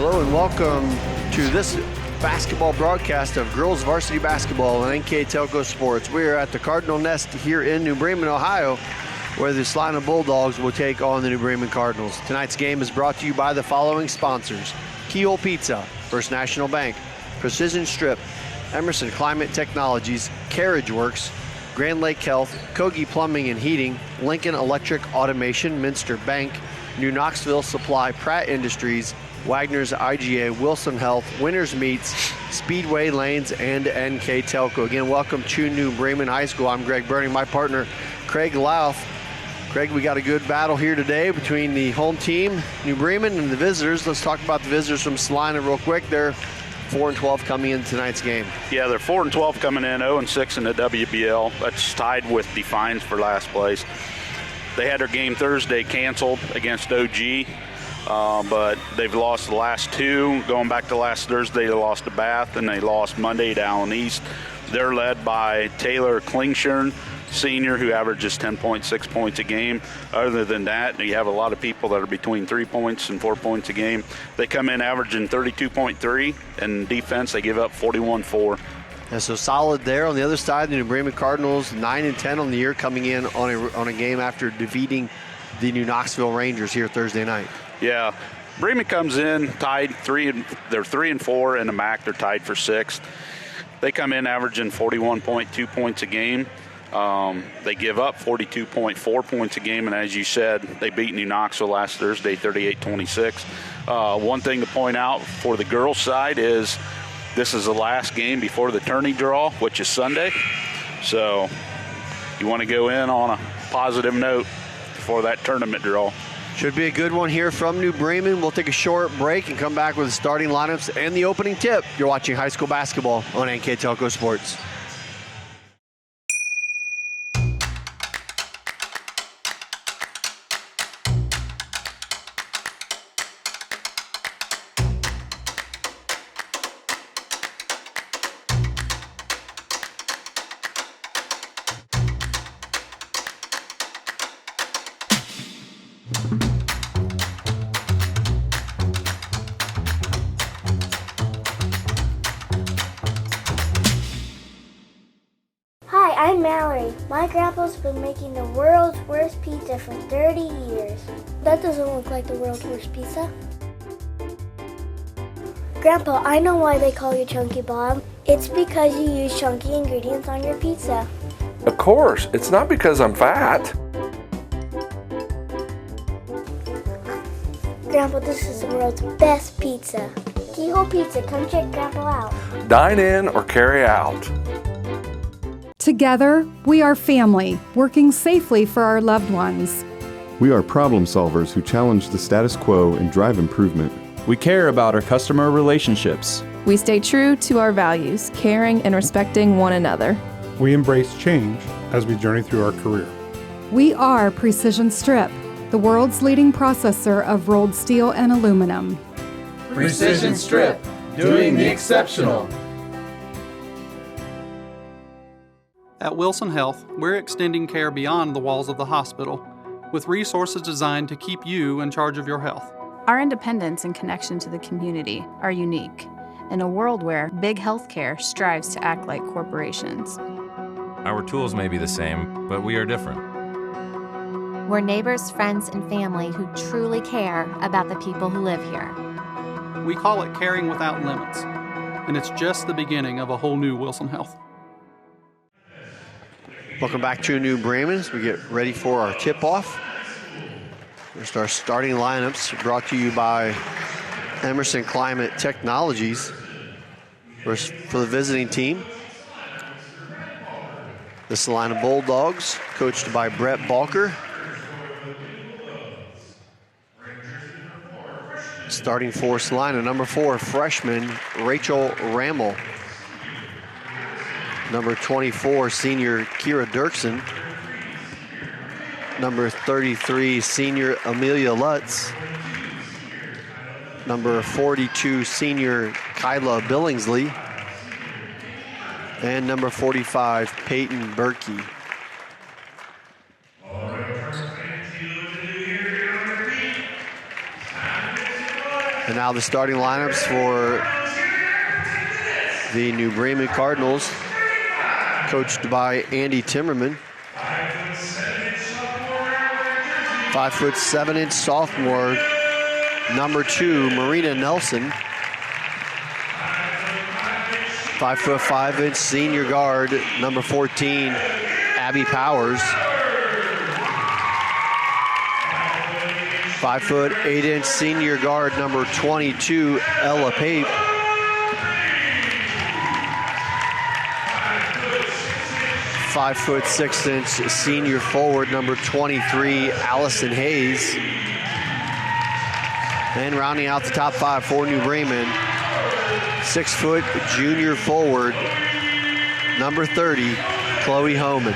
Hello and welcome to this basketball broadcast of girls varsity basketball on NKTelco Sports. We are at the Cardinal Nest here in New Bremen, Ohio, where the Celina Bulldogs will take on the New Bremen Cardinals. Tonight's game is brought to you by the following sponsors: Keyhole Pizza, First National Bank, Precision Strip, Emerson Climate Technologies, Carriage Works, Grand Lake Health, Kogi Plumbing and Heating, Lincoln Electric Automation, Minster Bank, New Knoxville Supply, Pratt Industries, Wagner's IGA, Wilson Health, Winners Meats, Speedway Lanes, and NKTelco. Again, welcome to New Bremen High School. I'm Greg Burning, my partner, Craig Louth. Craig, we got a good battle here today between the home team, New Bremen, and the visitors. Let's talk about the visitors from Celina real quick. They're 4-12 coming in tonight's game. Yeah, they're 4-12 coming in, 0-6 in the WBL. That's tied with Defiance for last place. They had their game Thursday canceled against OG, but they've lost the last two. Going back to last Thursday, they lost to Bath, and they lost Monday to Allen East. They're led by Taylor Klingshern, senior, who averages 10.6 points a game. Other than that, you have a lot of people that are between 3 points and 4 points a game. They come in averaging 32.3, and defense, they give up 41-4. And so solid there. On the other side, the New Bremen Cardinals 9-10 on the year, coming in on a game after defeating the New Knoxville Rangers here Thursday night. Yeah, Bremen comes in tied they're 3-4 in the MAC. They're tied for sixth. They come in averaging 41.2 points a game. They give up 42.4 points a game, and as you said, they beat New Knoxville last Thursday 38-26. One thing to point out for the girls' side is this is the last game before the tourney draw, which is Sunday. So you want to go in on a positive note for that tournament draw. Should be a good one here from New Bremen. We'll take a short break and come back with the starting lineups and the opening tip. You're watching high school basketball on NKTelco Sports. I'm Mallory. My grandpa's been making the world's worst pizza for 30 years. That doesn't look like the world's worst pizza. Grandpa, I know why they call you Chunky Bob. It's because you use chunky ingredients on your pizza. Of course, it's not because I'm fat. Grandpa, this is the world's best pizza. Keyhole Pizza, come check Grandpa out. Dine in or carry out. Together, we are family, working safely for our loved ones. We are problem solvers who challenge the status quo and drive improvement. We care about our customer relationships. We stay true to our values, caring and respecting one another. We embrace change as we journey through our career. We are Precision Strip, the world's leading processor of rolled steel and aluminum. Precision Strip, doing the exceptional. At Wilson Health, we're extending care beyond the walls of the hospital, with resources designed to keep you in charge of your health. Our independence and connection to the community are unique in a world where big healthcare strives to act like corporations. Our tools may be the same, but we are different. We're neighbors, friends, and family who truly care about the people who live here. We call it caring without limits, and it's just the beginning of a whole new Wilson Health. Welcome back to New Bremen as we get ready for our tip-off. First, our starting lineups brought to you by Emerson Climate Technologies. First, for the visiting team, the Celina Bulldogs, coached by Brett Balker. Starting for Celina, number 4, freshman Rachel Rammel. Number 24, senior Kira Dirksen. Number 33, senior Amelia Lutz. Number 42, senior Kyla Billingsley. And number 45, Peyton Berkey. And now the starting lineups for the New Bremen Cardinals, coached by Andy Timmerman. 5'7" sophomore, number 2, Marina Nelson. 5'5" senior guard, number 14, Abby Powers. 5'8" senior guard, number 22, Ella Pape. 5'6" senior forward, number 23, Allison Hayes. And rounding out the top 5 for New Bremen, 6' junior forward, number 30, Chloe Homan.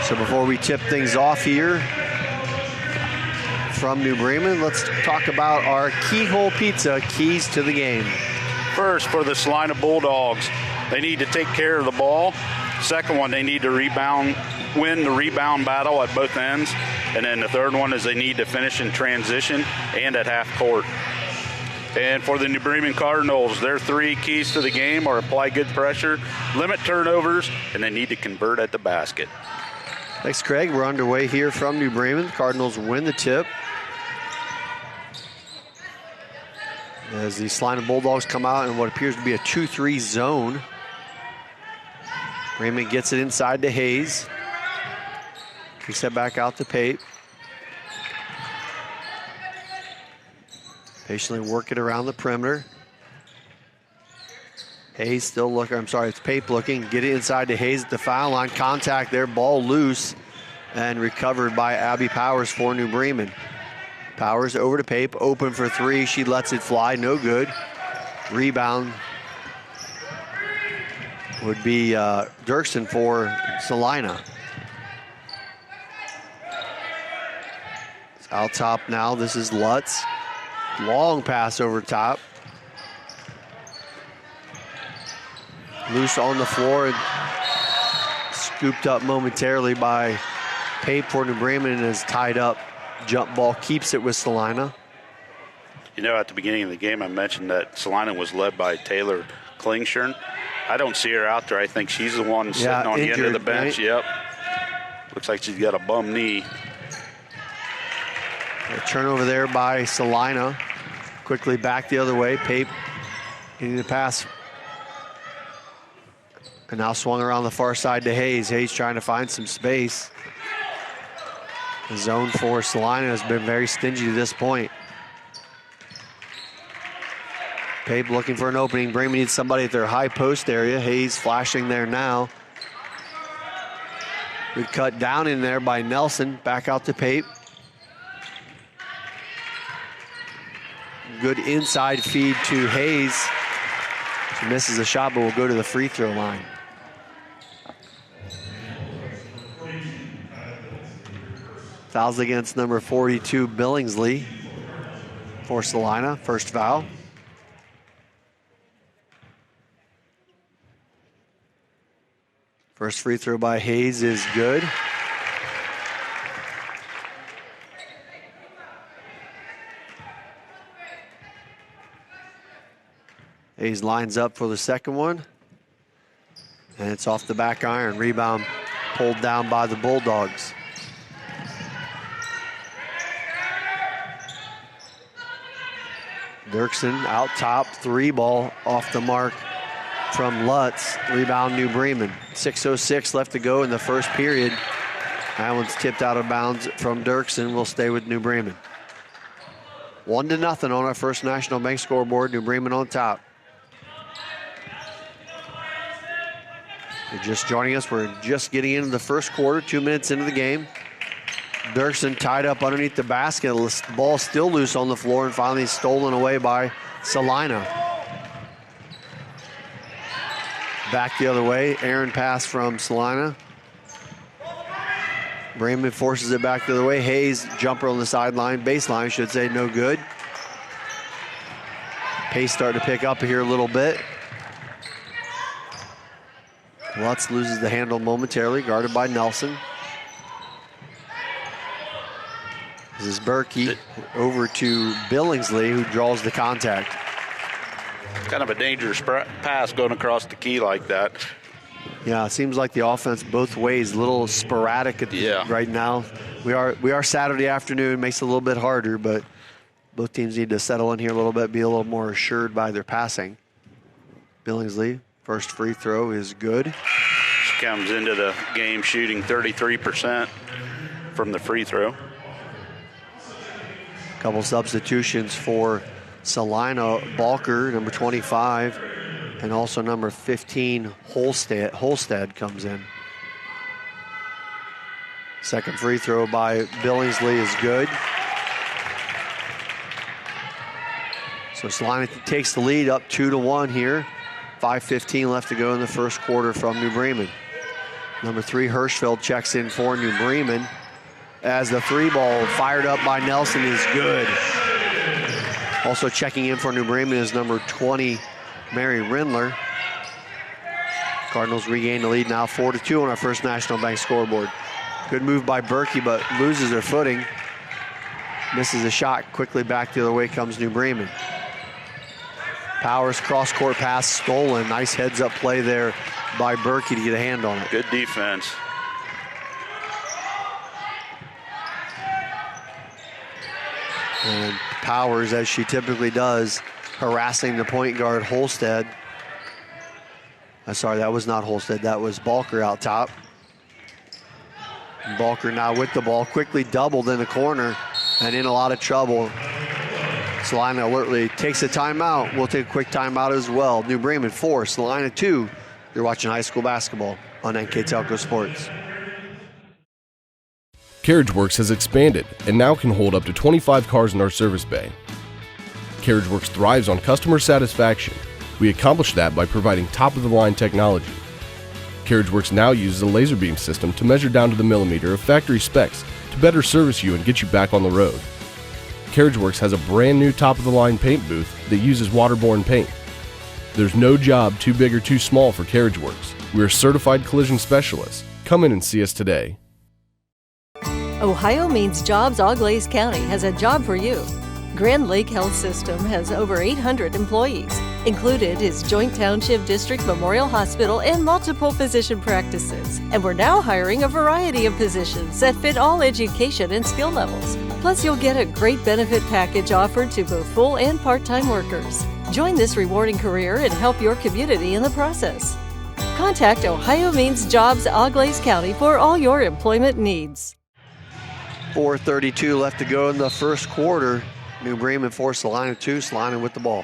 So before we tip things off here from New Bremen, let's talk about our Keyhole Pizza keys to the game. First, for the Celina Bulldogs, they need to take care of the ball. Second one, they need to win the rebound battle at both ends. And then the third one is they need to finish in transition and at half court. And for the New Bremen Cardinals, their 3 keys to the game are apply good pressure, limit turnovers, and they need to convert at the basket. Thanks, Craig. We're underway here from New Bremen. Cardinals win the tip as the Celina Bulldogs come out in what appears to be a 2-3 zone. Bremen gets it inside to Hayes. Kicks it back out to Pape. Patiently work it around the perimeter. Hayes still looking, it's Pape looking. Get it inside to Hayes at the foul line. Contact there, ball loose and recovered by Abby Powers for New Bremen. Powers over to Pape, open for 3. She lets it fly, no good. Rebound would be Dirksen for Celina. It's out top now, this is Lutz. Long pass over top. Loose on the floor and scooped up momentarily by Pape for New Bremen and is tied up. Jump ball keeps it with Celina. You know, at the beginning of the game, I mentioned that Celina was led by Taylor Klingshern. I don't see her out there. I think she's the one sitting on the end of the bench. Right? Yep. Looks like she's got a bum knee. A turnover there by Celina. Quickly back the other way. Pape getting the pass. And now swung around the far side to Hayes. Hayes trying to find some space. The zone for Celina has been very stingy to this point. Pape looking for an opening. Bremen needs somebody at their high post area. Hayes flashing there now. Good cut down in there by Nelson. Back out to Pape. Good inside feed to Hayes. She misses a shot, but will go to the free throw line. Fouls against number 42, Billingsley for Celina. First foul. First free throw by Hayes is good. Hayes lines up for the second one. And it's off the back iron. Rebound pulled down by the Bulldogs. Dirksen out top, 3 ball off the mark from Lutz. Rebound New Bremen. 6:06 left to go in the first period. That one's tipped out of bounds from Dirksen. Will stay with New Bremen. 1-0 on our First National Bank scoreboard. New Bremen on top. If you're just joining us, we're just getting into the first quarter, 2 minutes into the game. Dirksen tied up underneath the basket. Ball still loose on the floor and finally stolen away by Celina. Back the other way. Aaron pass from Celina. Bremen forces it back the other way. Hayes, jumper on the sideline, baseline, should say, no good. Pace starting to pick up here a little bit. Lutz loses the handle momentarily, guarded by Nelson. This is Berkey over to Billingsley, who draws the contact. Kind of a dangerous pass going across the key like that. Yeah, it seems like the offense both ways, a little sporadic right now. We are Saturday afternoon, makes it a little bit harder, but both teams need to settle in here a little bit, be a little more assured by their passing. Billingsley, first free throw is good. She comes into the game shooting 33% from the free throw. Couple substitutions for Celina. Balker, number 25, and also number 15, Holstead comes in. Second free throw by Billingsley is good. So Celina takes the lead up 2-1 here. 5:15 left to go in the first quarter from New Bremen. Number 3, Hirschfeld checks in for New Bremen as the three ball fired up by Nelson is good. Also checking in for New Bremen is number 20, Mary Rindler. Cardinals regain the lead now 4-2 on our First National Bank scoreboard. Good move by Berkey, but loses her footing. Misses a shot. Quickly back the other way comes New Bremen. Powers cross-court pass stolen. Nice heads-up play there by Berkey to get a hand on it. Good defense. And Powers, as she typically does, harassing the point guard Holstead. Sorry, that was not Holstead. That was Balker out top. Balker now with the ball, quickly doubled in the corner and in a lot of trouble. Celina alertly takes a timeout. We'll take a quick timeout as well. New Bremen 4, Celina 2. You're watching high school basketball on NKTelco Sports. CarriageWorks has expanded and now can hold up to 25 cars in our service bay. CarriageWorks thrives on customer satisfaction. We accomplish that by providing top-of-the-line technology. CarriageWorks now uses a laser beam system to measure down to the millimeter of factory specs to better service you and get you back on the road. CarriageWorks has a brand new top-of-the-line paint booth that uses waterborne paint. There's no job too big or too small for CarriageWorks. We're certified collision specialists. Come in and see us today. Ohio Means Jobs Auglaize County has a job for you. Grand Lake Health System has over 800 employees. Included is Joint Township District Memorial Hospital and multiple physician practices. And we're now hiring a variety of positions that fit all education and skill levels. Plus, you'll get a great benefit package offered to both full and part-time workers. Join this rewarding career and help your community in the process. Contact Ohio Means Jobs Auglaize County for all your employment needs. 4:32 left to go in the first quarter. New Bremen 4, Celina 2. Celina with the ball.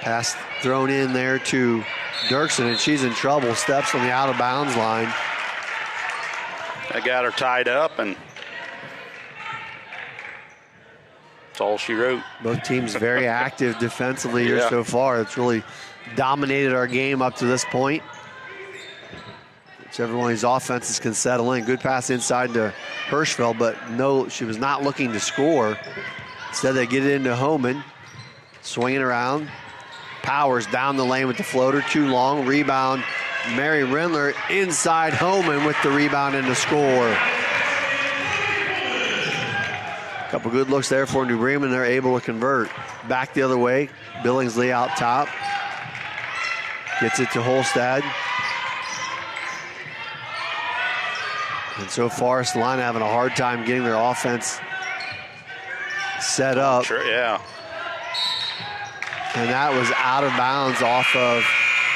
Pass thrown in there to Dirksen, and she's in trouble. Steps on the out-of-bounds line. I got her tied up, and that's all she wrote. Both teams very active defensively here so far. It's really dominated our game up to this point. Whichever one of these offenses can settle in. Good pass inside to Hirschfeld, but no, she was not looking to score. Instead, they get it into Homan. Swinging around. Powers down the lane with the floater. Too long. Rebound. Mary Rindler inside Homan with the rebound and the score. A couple good looks there for New Bremen. They're able to convert. Back the other way. Billingsley out top. Gets it to Holstead. And so far, Celina having a hard time getting their offense set up. Sure, yeah. And that was out of bounds off of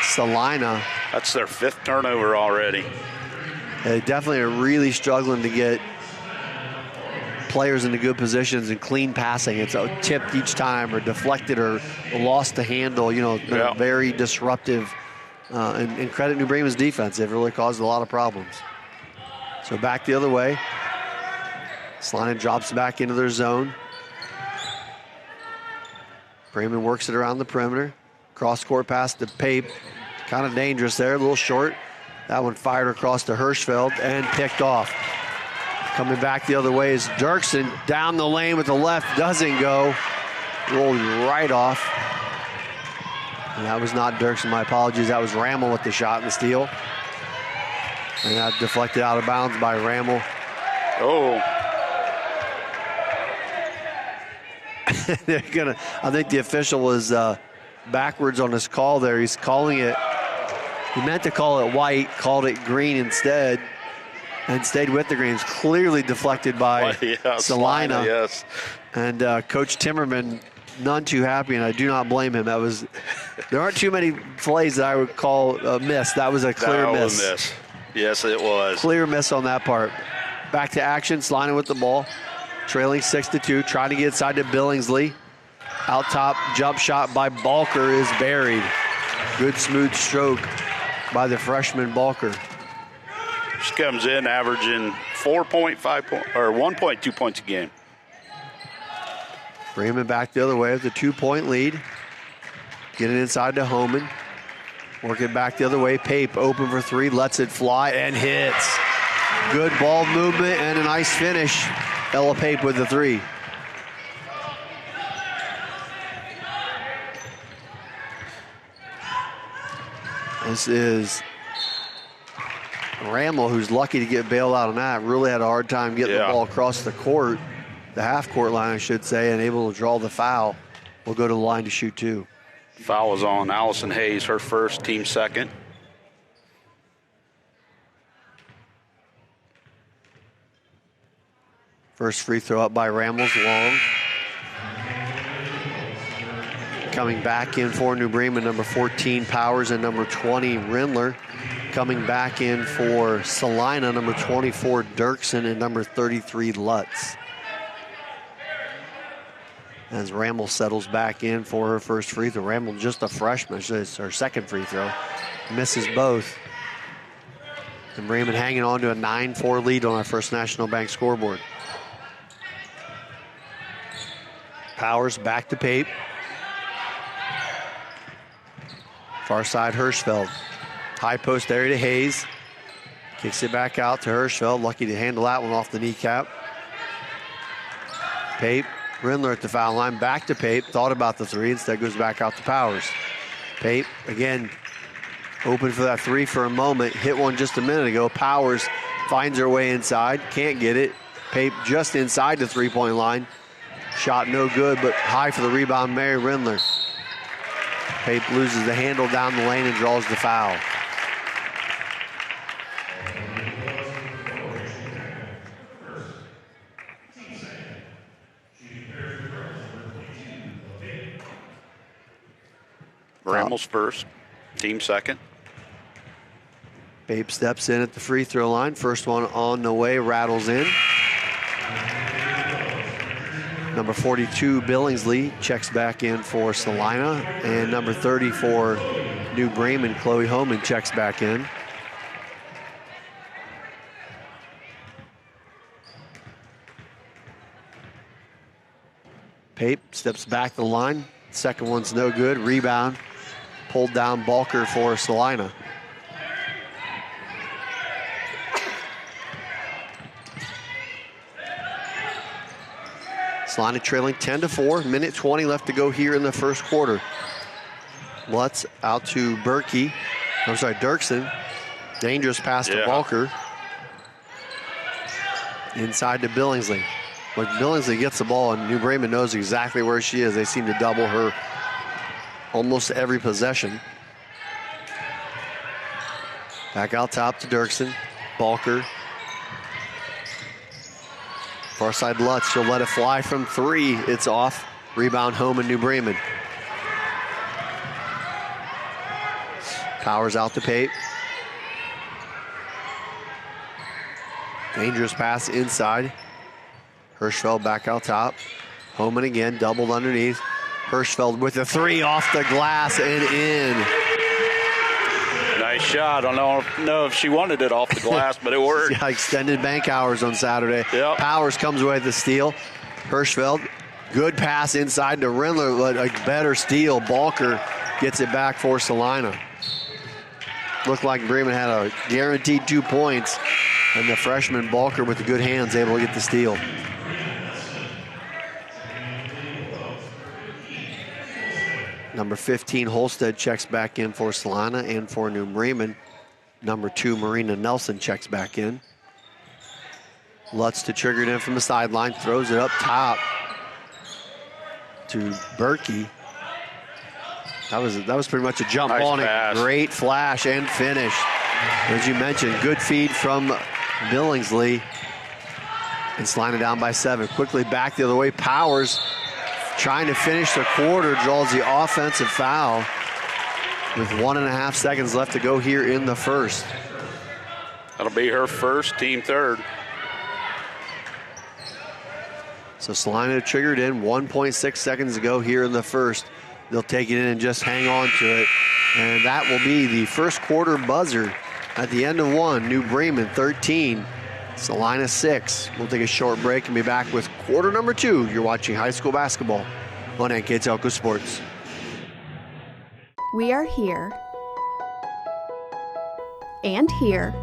Celina. That's their 5th turnover already. They definitely are really struggling to get players into good positions and clean passing. It's tipped each time or deflected or lost the handle. You know, been very disruptive. And credit New Bremen's defense. They've really caused a lot of problems. So back the other way. Celina drops back into their zone. Bremen works it around the perimeter. Cross-court pass to Pape. Kind of dangerous there, a little short. That one fired across to Hirschfeld and picked off. Coming back the other way is Dirksen. Down the lane with the left, doesn't go. Rolled right off. And that was not Dirksen, my apologies. That was Rammel with the shot and the steal. And that deflected out of bounds by Rammel. Oh. I think the official was backwards on his call there. He's calling it, he meant to call it white, called it green instead, and stayed with the greens. Clearly deflected by Celina. Yes. And Coach Timmerman, none too happy, and I do not blame him. There aren't too many plays that I would call a miss. That was a clear miss. That was a miss. Yes, it was. Clear miss on that part. Back to action, Celina with the ball. Trailing 6-2, trying to get inside to Billingsley. Out top, jump shot by Balker is buried. Good smooth stroke by the freshman Balker. She comes in averaging 1.2 points a game. Bremen back the other way with a 2-point lead. Get it inside to Homan. Work it back the other way. Pape open for three, lets it fly and hits. Good ball movement and a nice finish. Ella Pape with the three. This is Ramel, who's lucky to get bailed out on that. Really had a hard time getting the ball across the court, the half-court line, I should say, and able to draw the foul. We'll go to the line to shoot two. Foul is on Allison Hayes, her first, team second. First free throw up by Ramels, long. Coming back in for New Bremen, number 14, Powers, and number 20, Rindler. Coming back in for Celina, number 24, Dirksen, and number 33, Lutz. As Ramel settles back in for her first free throw. Ramel just a freshman, it's her second free throw. Misses both. And Bremen hanging on to a 9-4 lead on our First National Bank scoreboard. Powers back to Pape. Far side Hirschfeld. High post area to Hayes. Kicks it back out to Hirschfeld. Lucky to handle that one off the kneecap. Pape. Rindler at the foul line. Back to Pape. Thought about the three. Instead goes back out to Powers. Pape again open for that three for a moment. Hit one just a minute ago. Powers finds her way inside. Can't get it. Pape just inside the three-point line. Shot no good, but high for the rebound, Mary Rindler. Pape loses the handle down the lane and draws the foul. Ramels first, team second. Pape steps in at the free throw line. First one on the way, rattles in. Number 42, Billingsley, checks back in for Celina. And number 30 for New Bremen, Chloe Homan, checks back in. Pape steps back the line. Second one's no good. Rebound. Pulled down Balker for Celina. Celina trailing 10-4. Minute 20 left to go here in the first quarter. Lutz out to Dirksen. Dangerous pass to Balker. Inside to Billingsley. When Billingsley gets the ball, and New Bremen knows exactly where she is. They seem to double her almost every possession. Back out top to Dirksen. Balker. Far side Lutz, she'll let it fly from three. It's off. Rebound home in New Bremen. Powers out to Pape. Dangerous pass inside. Hirschfeld back out top. Homan again, doubled underneath. Hirschfeld with a three off the glass and in. Nice shot. I don't know if she wanted it off the glass, but it worked. Yeah, extended bank hours on Saturday. Yep. Powers comes away with the steal. Hirschfeld, good pass inside to Rindler, but a better steal. Balker gets it back for Celina. Looked like Bremen had a guaranteed 2 points, and the freshman Balker with the good hands able to get the steal. Number 15, Holstead, checks back in for Celina and for New Bremen. Number 2, Marina Nelson, checks back in. Lutz to trigger it in from the sideline, throws it up top to Berkey. That was pretty much a jump Nice on pass. it. Great flash and finish. As you mentioned, good feed from Billingsley. And Celina down by 7. Quickly back the other way. Powers trying to finish the quarter, draws the offensive foul with 1.5 seconds left to go here in the first. That'll be her first, team third. So Celina triggered in 1.6 seconds to go here in the first. They'll take it in and just hang on to it. And that will be the first quarter buzzer at the end of 1. New Bremen 13, Celina 6. We'll take a short break and be back with quarter number 2. You're watching high school basketball on NKTelco Sports. We are here and here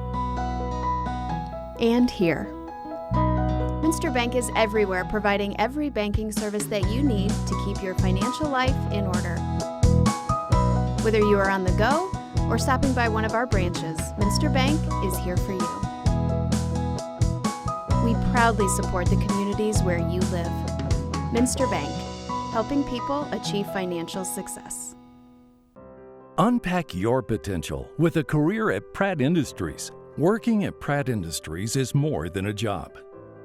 and here. Minster Bank is everywhere, providing every banking service that you need to keep your financial life in order. Whether you are on the go or stopping by one of our branches, Minster Bank is here for you. We proudly support the communities where you live. Minster Bank, helping people achieve financial success. Unpack your potential with a career at Pratt Industries. Working at Pratt Industries is more than a job.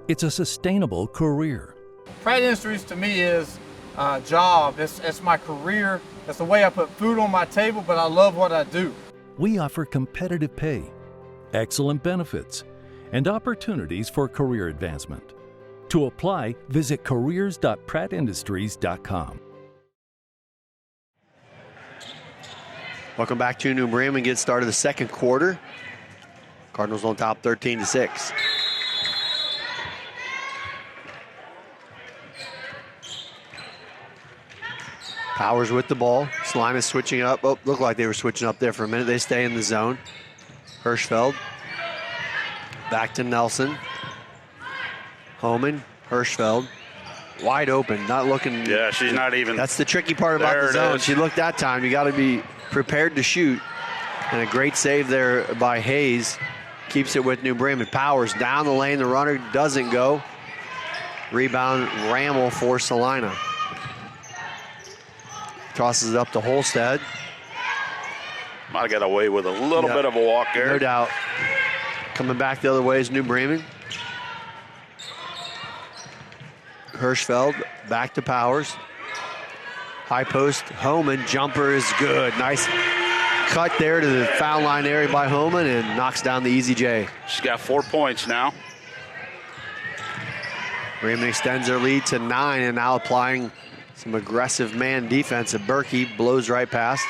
It's a sustainable career. Pratt Industries to me is a job. It's my career. It's the way I put food on my table, but I love what I do. We offer competitive pay, excellent benefits, and opportunities for career advancement. To apply, visit careers.prattindustries.com. Welcome back to New Bremen. Get started the second quarter. Cardinals on top 13-6. Powers with the ball. Celina switching up. Oh, looked like they were switching up there for a minute. They stay in the zone. Hirschfeld. Back to Nelson. Homan. Hirschfeld. Wide open. Not looking. Yeah, she's not even. That's the tricky part about the zone. She looked that time. You got to be prepared to shoot. And a great save there by Hayes. Keeps it with New Bremen. Powers down the lane. The runner doesn't go. Rebound Rammel for Celina. Tosses it up to Holstead. Might have got away with a little bit of a walk there. No doubt. Coming back the other way is New Bremen. Hirschfeld back to Powers. High post, Homan, jumper is good. Nice cut there to the foul line area by Homan and knocks down the easy J. She's got 4 points now. Bremen extends their lead to 9 and now applying some aggressive man defense. Berkey blows right past.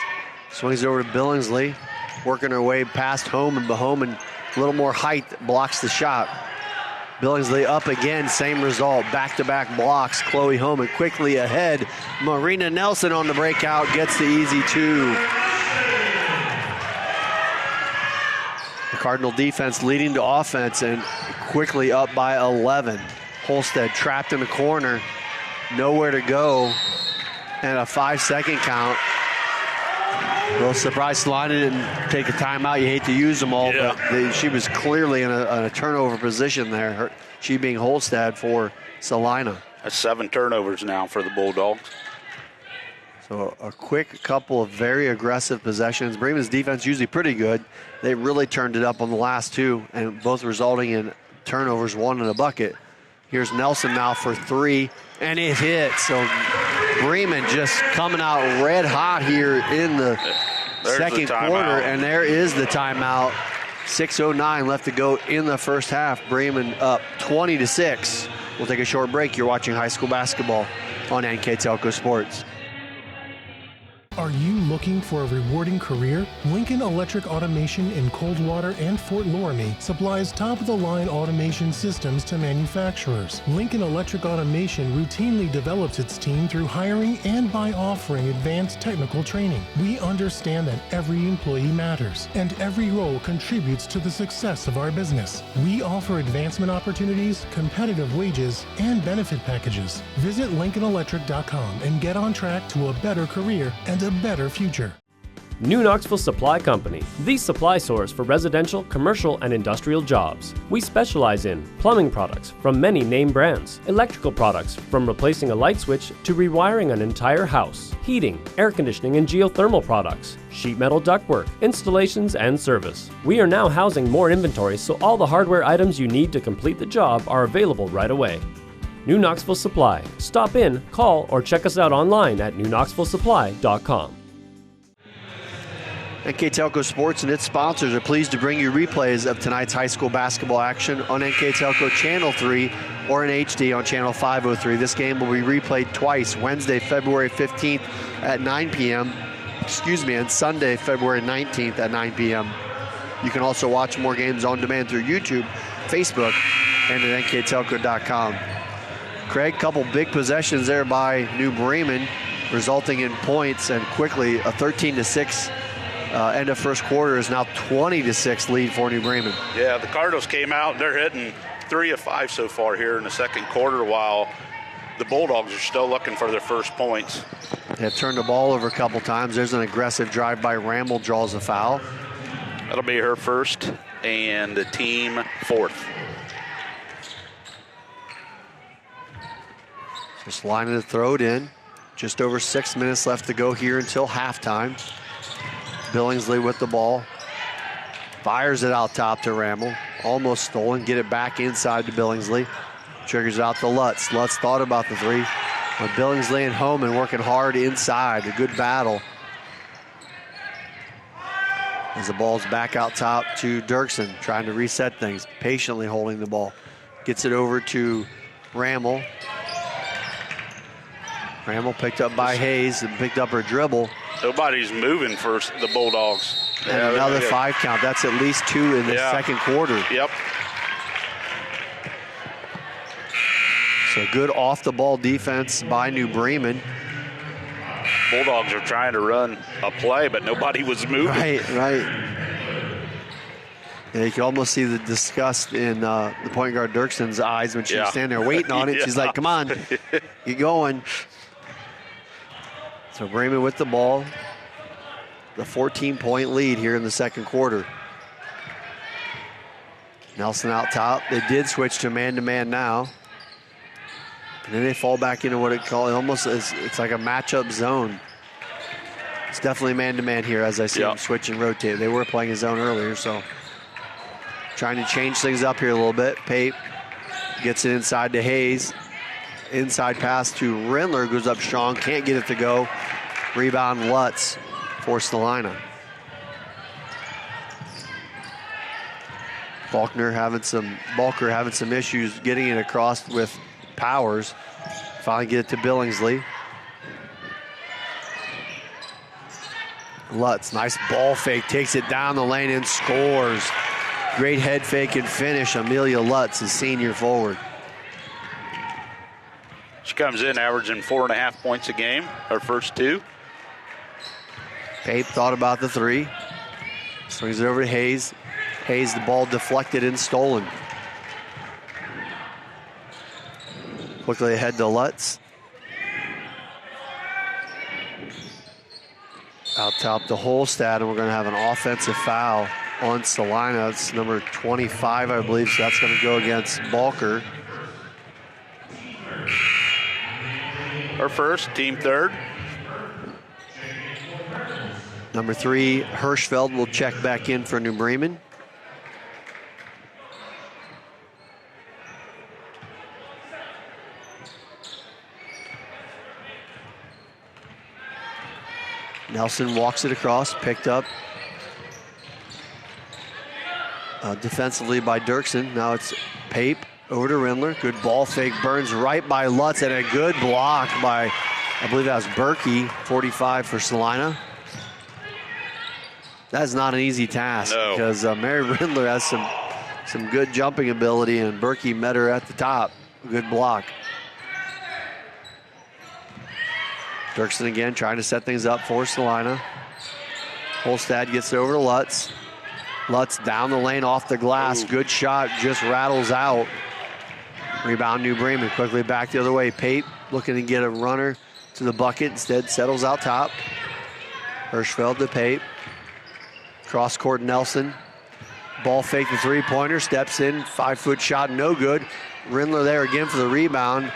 Swings it over to Billingsley. Working her way past Homan, but Homan a little more height blocks the shot. Billingsley up again, same result. Back-to-back blocks. Chloe Homan quickly ahead. Marina Nelson on the breakout gets the easy 2. The Cardinal defense leading to offense and quickly up by 11. Holstead trapped in the corner. Nowhere to go, and a 5-second count. A little surprised Celina didn't take a timeout. You hate to use them all, but she was clearly in a turnover position there, she being Holstead for Celina. That's 7 turnovers now for the Bulldogs. So a quick couple of very aggressive possessions. Bremen's defense usually pretty good. They really turned it up on the last 2, and both resulting in turnovers, 1 in a bucket. Here's Nelson now for 3, and it hits. So Bremen just coming out red hot here in the second quarter, and there is the timeout. 6:09 left to go in the first half. Bremen up 20-6. We'll take a short break. You're watching high school basketball on NKTelco Sports. Are you looking for a rewarding career? Lincoln Electric Automation in Coldwater and Fort Loramie supplies top-of-the-line automation systems to manufacturers. Lincoln Electric Automation routinely develops its team through hiring and by offering advanced technical training. We understand that every employee matters, and every role contributes to the success of our business. We offer advancement opportunities, competitive wages, and benefit packages. Visit LincolnElectric.com and get on track to a better career and a better future. New Knoxville Supply Company, the supply source for residential, commercial, and industrial jobs. We specialize in plumbing products from many name brands, electrical products from replacing a light switch to rewiring an entire house, heating, air conditioning, and geothermal products, sheet metal ductwork, installations, and service. We are now housing more inventory, so all the hardware items you need to complete the job are available right away. New Knoxville Supply. Stop in, call, or check us out online at newknoxvillesupply.com. NKTelco Sports and its sponsors are pleased to bring you replays of tonight's high school basketball action on NKTelco Channel 3 or in HD on Channel 503. This game will be replayed twice, Wednesday, February 15th at 9 p.m., and Sunday, February 19th at 9 p.m. You can also watch more games on demand through YouTube, Facebook, and at nktelco.com. Craig, couple big possessions there by New Bremen, resulting in points, and quickly a 13-6 end of first quarter is now 20-6 lead for New Bremen. Yeah, the Cardinals came out. They're hitting 3 of 5 so far here in the second quarter, while the Bulldogs are still looking for their first points. They have turned the ball over a couple times. There's an aggressive drive by Ramel, draws a foul. That'll be her first and the team fourth. Just lining to throw it in. Just over 6 minutes left to go here until halftime. Billingsley with the ball. Fires it out top to Ramel. Almost stolen. Get it back inside to Billingsley. Triggers it out to Lutz. Lutz thought about the three. But Billingsley at home and working hard inside. A good battle. As the ball's back out top to Dirksen, trying to reset things. Patiently holding the ball. Gets it over to Ramel. Ramel picked up by Hayes and picked up her dribble. Nobody's moving for the Bulldogs. And another 5 count. That's at least 2 in the second quarter. Yep. So good off-the-ball defense by New Bremen. Bulldogs are trying to run a play, but nobody was moving. Right. Yeah, you can almost see the disgust in the point guard Dirksen's eyes when she was standing there waiting on it. Yeah. She's like, come on, get going. So Bremen with the ball. The 14-point lead here in the second quarter. Nelson out top. They did switch to man-to-man now. And then they fall back into what it called almost it's like a matchup zone. It's definitely man-to-man here as I see them switch and rotate. They were playing a zone earlier, so trying to change things up here a little bit. Pape gets it inside to Hayes. Inside pass to Rindler, goes up strong, can't get it to go. Rebound Lutz for Celina. Balker having some issues getting it across with Powers. Finally get it to Billingsley. Lutz, nice ball fake, takes it down the lane and scores. Great head fake and finish. Amelia Lutz, is senior forward. She comes in averaging 4.5 points a game, her first 2. Pape thought about the 3. Swings it over to Hayes. Hayes, the ball deflected and stolen. Quickly ahead to Lutz. Out top to Holstad, and we're going to have an offensive foul on Celina. It's number 25, I believe, so that's going to go against Balker. Her first, team third. Number 3, Hirschfeld will check back in for New Bremen. Nelson walks it across, picked up defensively by Dirksen. Now it's Pape over to Rindler. Good ball fake, burns right by Lutz, and a good block by, I believe that was Berkey, 45 for Celina. That's not an easy task because Mary Rindler has some good jumping ability, and Berkey met her at the top. Good block. Dirksen again trying to set things up for Celina. Holstad gets it over to Lutz. Lutz down the lane off the glass. Good shot, just rattles out. Rebound New Bremen, quickly back the other way. Pape looking to get a runner to the bucket, instead settles out top. Hirschfeld to Pape. Cross court Nelson. Ball fake the three-pointer, steps in, 5-foot shot, no good. Rindler there again for the rebound.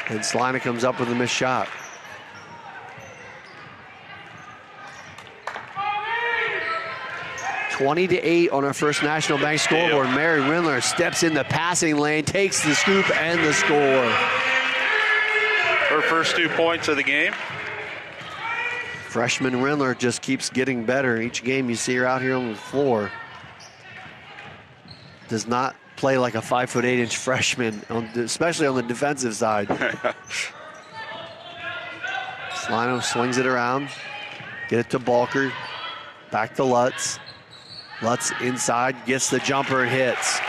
And Celina comes up with a missed shot. (20-8) on our First National Bank scoreboard. Mary Rindler steps in the passing lane, takes the scoop and the score. Her first 2 points of the game. Freshman Rindler just keeps getting better. Each game you see her out here on the floor. Does not play like a 5'8" freshman, especially on the defensive side. Celina swings it around. Get it to Balker. Back to Lutz. Lutz inside, gets the jumper and hits.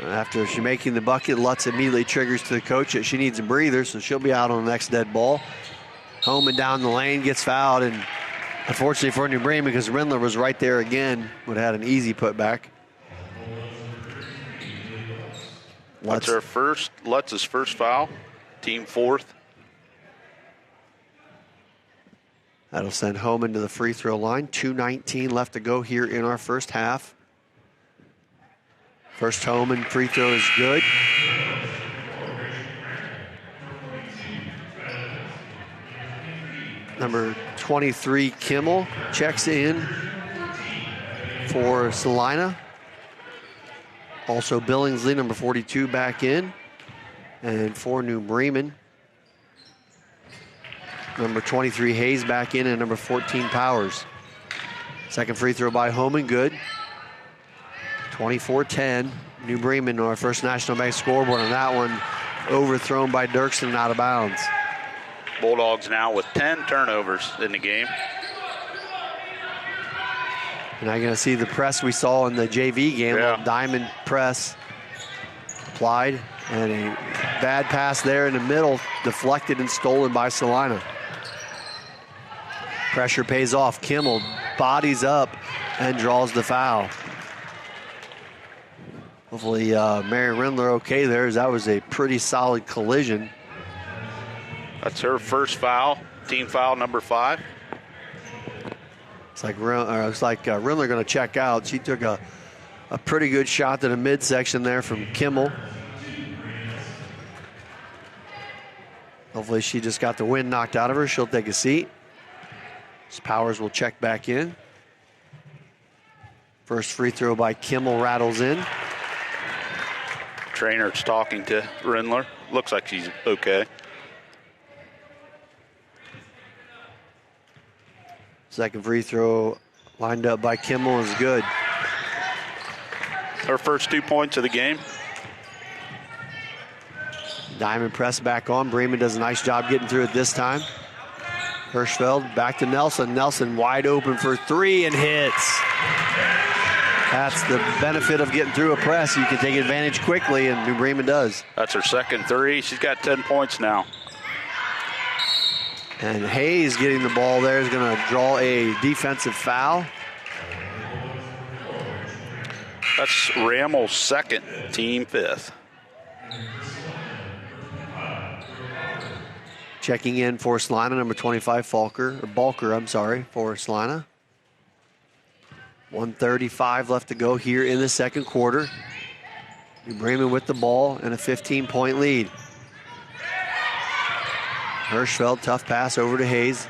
After she making the bucket, Lutz immediately triggers to the coach that she needs a breather, so she'll be out on the next dead ball. Home and down the lane, gets fouled, and unfortunately for New Bremen, because Rindler was right there again, would have had an easy putback. Lutz's first foul, team fourth. That'll send Homan to the free throw line. 2:19 left to go here in our first half. First Homan free throw is good. Number 23, Kimmel, checks in for Celina. Also Billingsley, number 42, back in. And for New Bremen, number 23, Hayes, back in, and number 14, Powers. Second free throw by Homan, good. 24-10, New Bremen on our First National Bank scoreboard, and that one overthrown by Dirksen and out of bounds. Bulldogs now with 10 turnovers in the game. And I'm going to see the press we saw in the JV game, diamond press applied, and a bad pass there in the middle, deflected and stolen by Celina. Pressure pays off. Kimmel bodies up and draws the foul. Hopefully Mary Rindler okay there, as that was a pretty solid collision. That's her first foul, team foul number 5. It's like Rindler going to check out. She took a pretty good shot to the midsection there from Kimmel. Hopefully she just got the wind knocked out of her. She'll take a seat. Powers will check back in. First free throw by Kimmel rattles in. Trainer's talking to Rindler. Looks like she's okay. Second free throw lined up by Kimmel is good. Her first 2 points of the game. Diamond press back on. Bremen does a nice job getting through it this time. Hirschfeld back to Nelson. Nelson wide open for 3 and hits. That's the benefit of getting through a press. You can take advantage quickly, and New Bremen does. That's her second 3. She's got 10 points now. And Hayes getting the ball there is going to draw a defensive foul. That's Rammel's second, team 5th. Checking in for Celina, number 25, Balker, for Celina. 1:35 left to go here in the second quarter. New Bremen with the ball and a 15-point lead. Hirschfeld, tough pass over to Hayes.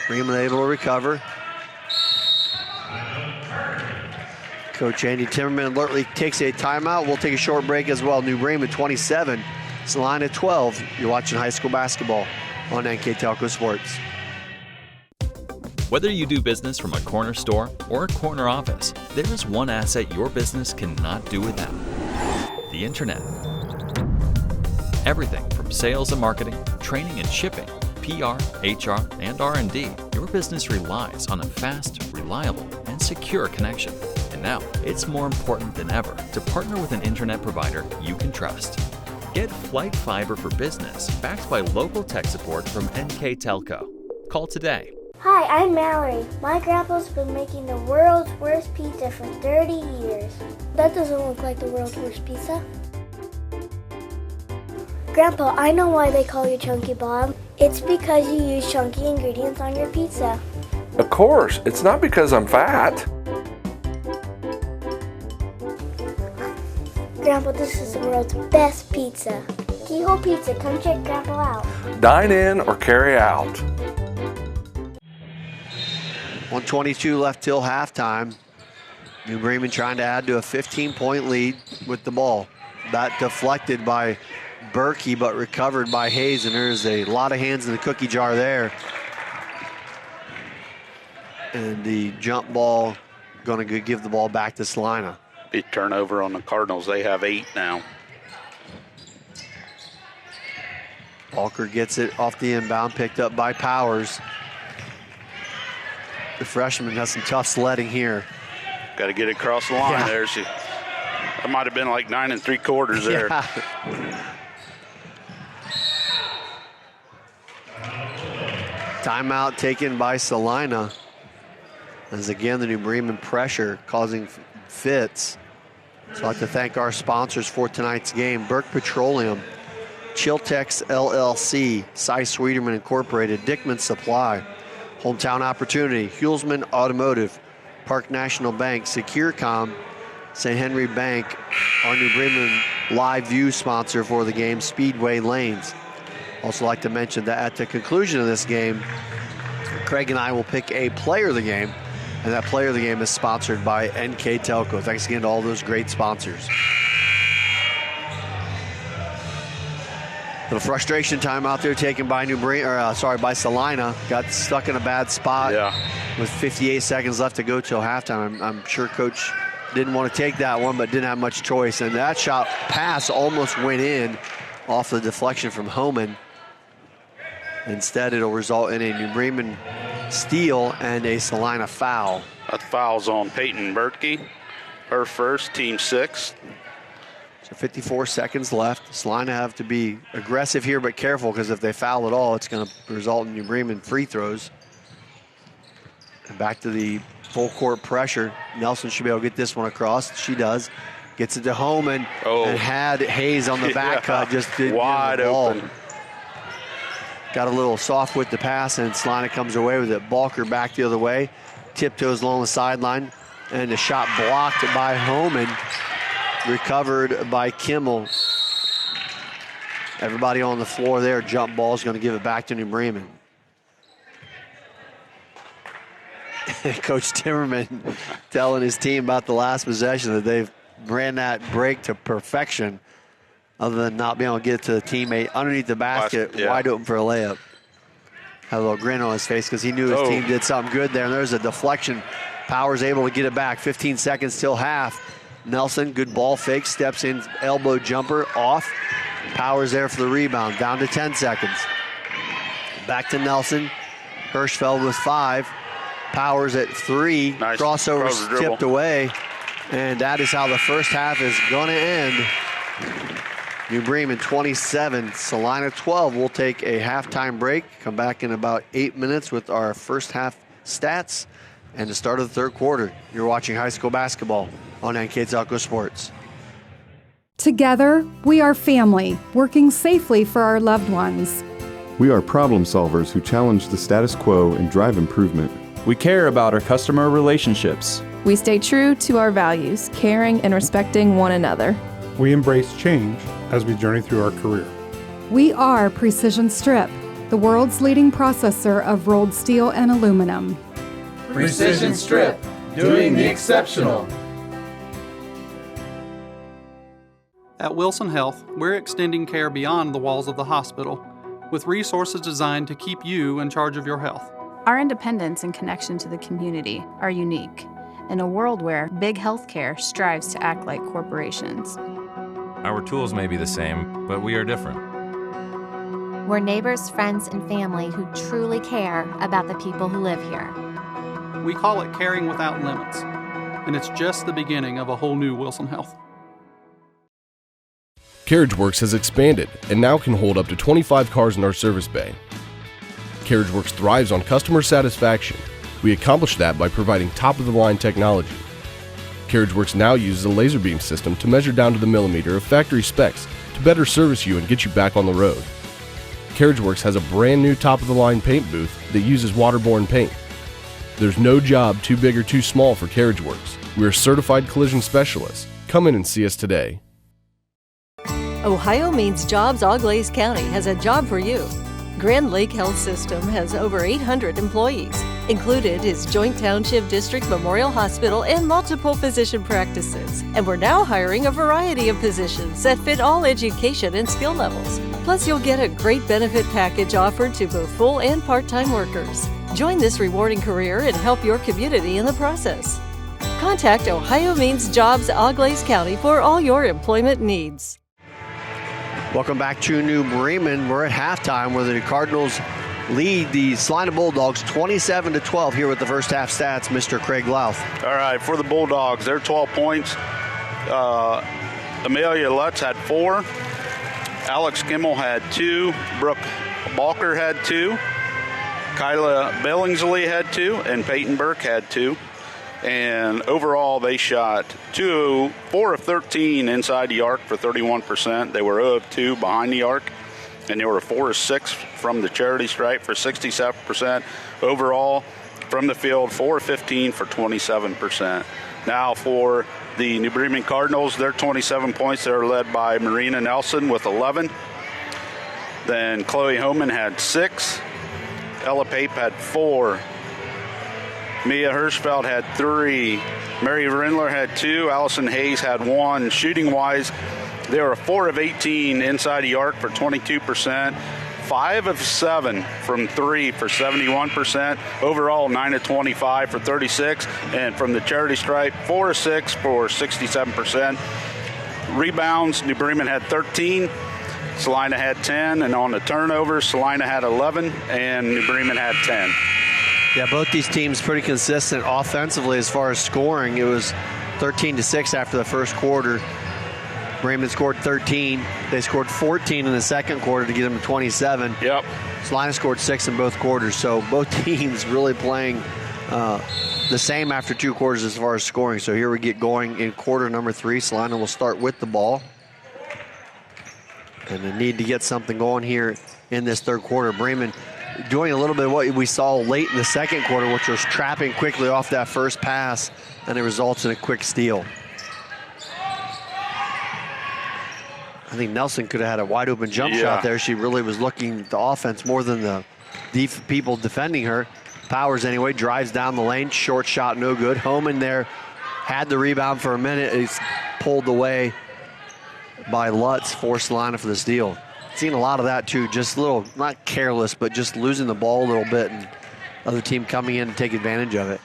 Bremen able to recover. Coach Andy Timmerman alertly takes a timeout. We'll take a short break as well. New Bremen 27, Celina 12. You're watching high school basketball on NKTelco Sports. Whether you do business from a corner store or a corner office, there is one asset your business cannot do without: the internet. Everything from sales and marketing, training and shipping, PR, HR, and R&D, your business relies on a fast, reliable, and secure connection. And now, it's more important than ever to partner with an internet provider you can trust. Get Flight Fiber for Business, backed by local tech support from NKTelco. Call today. Hi, I'm Mallory. My grandpa's been making the world's worst pizza for 30 years. That doesn't look like the world's worst pizza. Grandpa, I know why they call you Chunky Bob. It's because you use chunky ingredients on your pizza. Of course, it's not because I'm fat. Grandpa, this is the world's best pizza. Keyhole Pizza, come check Grandpa out. Dine in or carry out. 1:22 left till halftime. New Bremen trying to add to a 15-point lead with the ball. That deflected by Berkey, but recovered by Hayes, and there's a lot of hands in the cookie jar there. And the jump ball going to give the ball back to Celina. Big turnover on the Cardinals. They have 8 now. Walker gets it off the inbound, picked up by Powers. The freshman has some tough sledding here. Got to get it across the line there. That might have been like 9 3/4 there. Yeah. Timeout taken by Celina. As again, the New Bremen pressure causing fits. So I'd like to thank our sponsors for tonight's game. Burke Petroleum, Chiltex LLC, Cy Sweeterman Incorporated, Dickman Supply, Hometown Opportunity, Hulsman Automotive, Park National Bank, Securcom, St. Henry Bank, our New Bremen live view sponsor for the game, Speedway Lanes. Also like to mention that at the conclusion of this game, Craig and I will pick a player of the game, and that player of the game is sponsored by NKTelco. Thanks again to all those great sponsors. Little frustration time out there taken by by Celina. Got stuck in a bad spot with 58 seconds left to go till halftime. I'm sure Coach didn't want to take that one, but didn't have much choice. And that shot pass almost went in off the deflection from Homan. Instead, it'll result in a New Bremen steal and a Celina foul. That foul's on Peyton Berkey. Her first, team 6. So 54 seconds left. Celina have to be aggressive here, but careful, because if they foul at all, it's going to result in New Bremen free throws. And back to the full court pressure. Nelson should be able to get this one across. She does. Gets it to Homan and had Hayes on the back cut. Just didn't wide get the ball. open. Got a little soft with the pass, and Celina comes away with it. Balker back the other way. Tiptoes along the sideline. And the shot blocked by Homan. Recovered by Kimmel. Everybody on the floor there. Jump ball is going to give it back to New Bremen. Coach Timmerman telling his team about the last possession that they've ran that break to perfection, other than not being able to get it to the teammate underneath the basket, wide open for a layup. Had a little grin on his face because he knew his team did something good there. And there's a deflection. Powers able to get it back. 15 seconds till half. Nelson, good ball fake, steps in, elbow jumper, off. Powers there for the rebound, down to 10 seconds. Back to Nelson. Hirschfeld with 5. Powers at 3. Nice crossover tipped away. And that is how the first half is going to end. New Bremen 27, Celina 12. We'll take a halftime break. Come back in about 8 minutes with our first half stats and the start of the third quarter. You're watching high school basketball on NKTelco Sports. Together, we are family, working safely for our loved ones. We are problem solvers who challenge the status quo and drive improvement. We care about our customer relationships. We stay true to our values, caring and respecting one another. We embrace change as we journey through our career. We are Precision Strip, the world's leading processor of rolled steel and aluminum. Precision Strip, doing the exceptional. At Wilson Health, we're extending care beyond the walls of the hospital, with resources designed to keep you in charge of your health. Our independence and connection to the community are unique in a world where big healthcare strives to act like corporations. Our tools may be the same, but we are different. We're neighbors, friends, and family who truly care about the people who live here. We call it caring without limits, and it's just the beginning of a whole new Wilson Health. CarriageWorks has expanded and now can hold up to 25 cars in our service bay. CarriageWorks thrives on customer satisfaction. We accomplish that by providing top-of-the-line technology. CarriageWorks now uses a laser beam system to measure down to the millimeter of factory specs to better service you and get you back on the road. CarriageWorks has a brand new top-of-the-line paint booth that uses waterborne paint. There's no job too big or too small for CarriageWorks. We're certified collision specialists. Come in and see us today. Ohio Means Jobs Auglaize County has a job for you. Grand Lake Health System has over 800 employees. Included is Joint Township District Memorial Hospital and multiple physician practices. And we're now hiring a variety of positions that fit all education and skill levels. Plus, you'll get a great benefit package offered to both full and part-time workers. Join this rewarding career and help your community in the process. Contact Ohio Means Jobs Auglaize County for all your employment needs. Welcome back to New Bremen. We're at halftime where the Cardinals lead the Celina Bulldogs 27-12 here with the first half stats. Mr. Craig Louth. All right, for the Bulldogs, they're 12 points. Amelia Lutz had 4. Alex Kimmel had 2. Brooke Balker had 2. Kyla Billingsley had 2. And Peyton Burke had 2. And overall, they shot 4 of 13 inside the arc for 31%. They were 0 of 2 behind the arc. And they were 4 of 6 from the charity stripe for 67%. Overall, from the field, 4 of 15 for 27%. Now for the New Bremen Cardinals, they're 27 points. They're led by Marina Nelson with 11. Then Chloe Homan had 6. Ella Pape had 4. Mia Hirschfeld had 3. Mary Rindler had 2. Allison Hayes had 1. Shooting-wise, they were 4 of 18 inside the arc for 22%. 5 of 7 from 3 for 71%. Overall, 9 of 25 for 36. And from the charity stripe, 4 of 6 for 67%. Rebounds, New Bremen had 13. Celina had 10. And on the turnovers, Celina had 11. And New Bremen had 10. Yeah, both these teams pretty consistent offensively as far as scoring. It was 13-6 after the first quarter. Bremen scored 13. They scored 14 in the second quarter to get them to 27. Yep. Celina scored 6 in both quarters. So both teams really playing the same after 2 quarters as far as scoring. So here we get going in quarter number 3. Celina will start with the ball. And they need to get something going here in this third quarter. Bremen doing a little bit of what we saw late in the second quarter, which was trapping quickly off that first pass, and it results in a quick steal. I think Nelson could have had a wide open jump shot there. She really was looking at the offense more than the people defending her. Powers anyway, drives down the lane, short shot, no good. Homan there had the rebound for a minute. It's pulled away by Lutz for Celina for the steal. Seen a lot of that too, just a little, not careless, but just losing the ball a little bit and other team coming in to take advantage of it.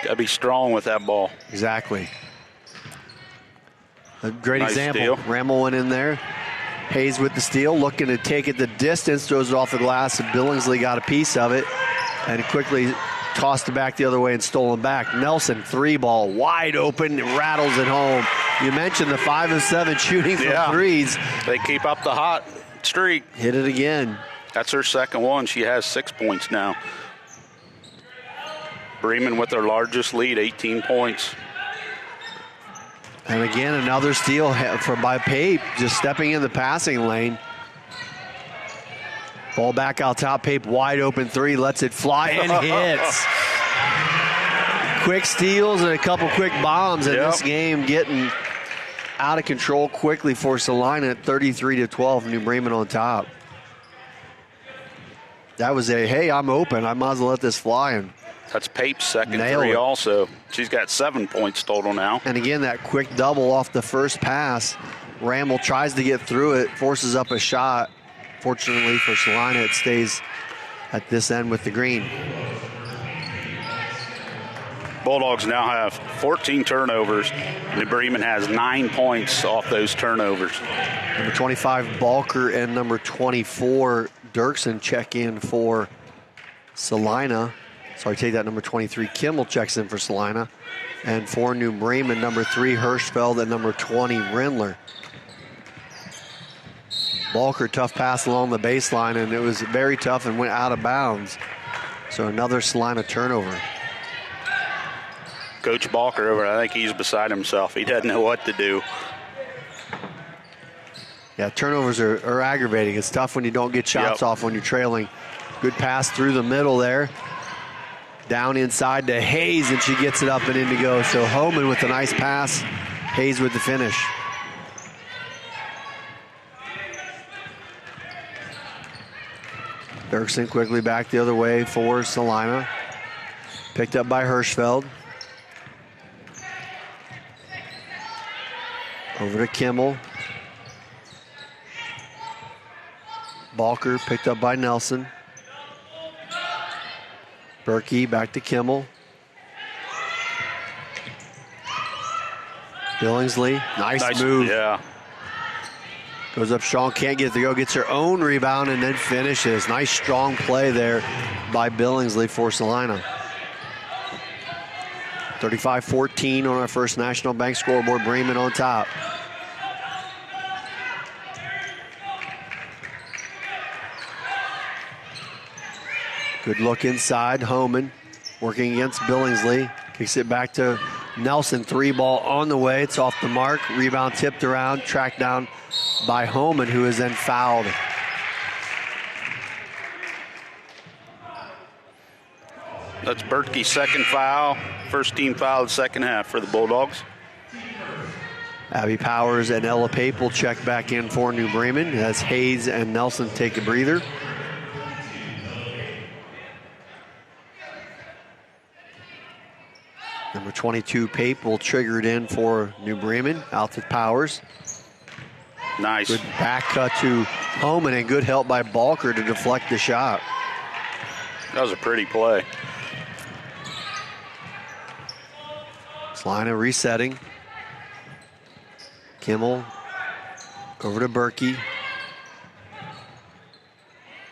Got to be strong with that ball. Exactly. A great Nice example. steal. Rammel went in there. Hayes with the steal, looking to take it the distance, throws it off the glass, and Billingsley got a piece of it and quickly tossed it back the other way and stolen back. Nelson, 3-ball, wide open, rattles it home. You mentioned the 5 of 7 shooting from threes. They keep up the hot streak. Hit it again. That's her second one. She has 6 points now. Bremen with their largest lead, 18 points. And again, another steal by Pape, just stepping in the passing lane. Ball back out top, Pape wide open 3, lets it fly and hits. Quick steals and a couple quick bombs in this game, getting out of control quickly for Celina at 33-12, New Bremen on top. That was hey, I'm open, I might as well let this fly. And that's Pape's second 3 also. She's got 7 points total now. And again, that quick double off the first pass. Rammel tries to get through it, forces up a shot. Fortunately for Celina, it stays at this end with the green. Bulldogs now have 14 turnovers. New Bremen has 9 points off those turnovers. Number 25, Balker, and number 24, Dirksen check in for Celina. Sorry, take that, number 23, Kimmel checks in for Celina. And for New Bremen, number 3, Hirschfeld, and number 20, Rindler. Balker, tough pass along the baseline, and it was very tough and went out of bounds. So another Celina turnover. Coach Balker over, I think he's beside himself. He doesn't know what to do. Yeah, turnovers are aggravating. It's tough when you don't get shots off when you're trailing. Good pass through the middle there. Down inside to Hayes, and she gets it up and in to go. So Homan with a nice pass. Hayes with the finish. Dirksen quickly back the other way for Celina. Picked up by Hirschfeld. Over to Kimmel. Balker picked up by Nelson. Berkey back to Kimmel. Billingsley, nice move. Yeah. Goes up strong, can't get it to go, gets her own rebound and then finishes. Nice strong play there by Billingsley for Celina. 35-14 on our First National Bank scoreboard. Bremen on top. Good look inside. Homan working against Billingsley. Kicks it back to Nelson. 3-ball on the way. It's off the mark. Rebound tipped around. Tracked down by Homan, who is then fouled. That's Berkey's second foul. First team foul of the second half for the Bulldogs. Abby Powers and Ella Pape will check back in for New Bremen as Hayes and Nelson take a breather. Number 22, Pape, will trigger it in for New Bremen. Out to Powers. Nice. Good back cut to Homan and good help by Balker to deflect the shot. That was a pretty play. Celina resetting. Kimmel over to Berkey.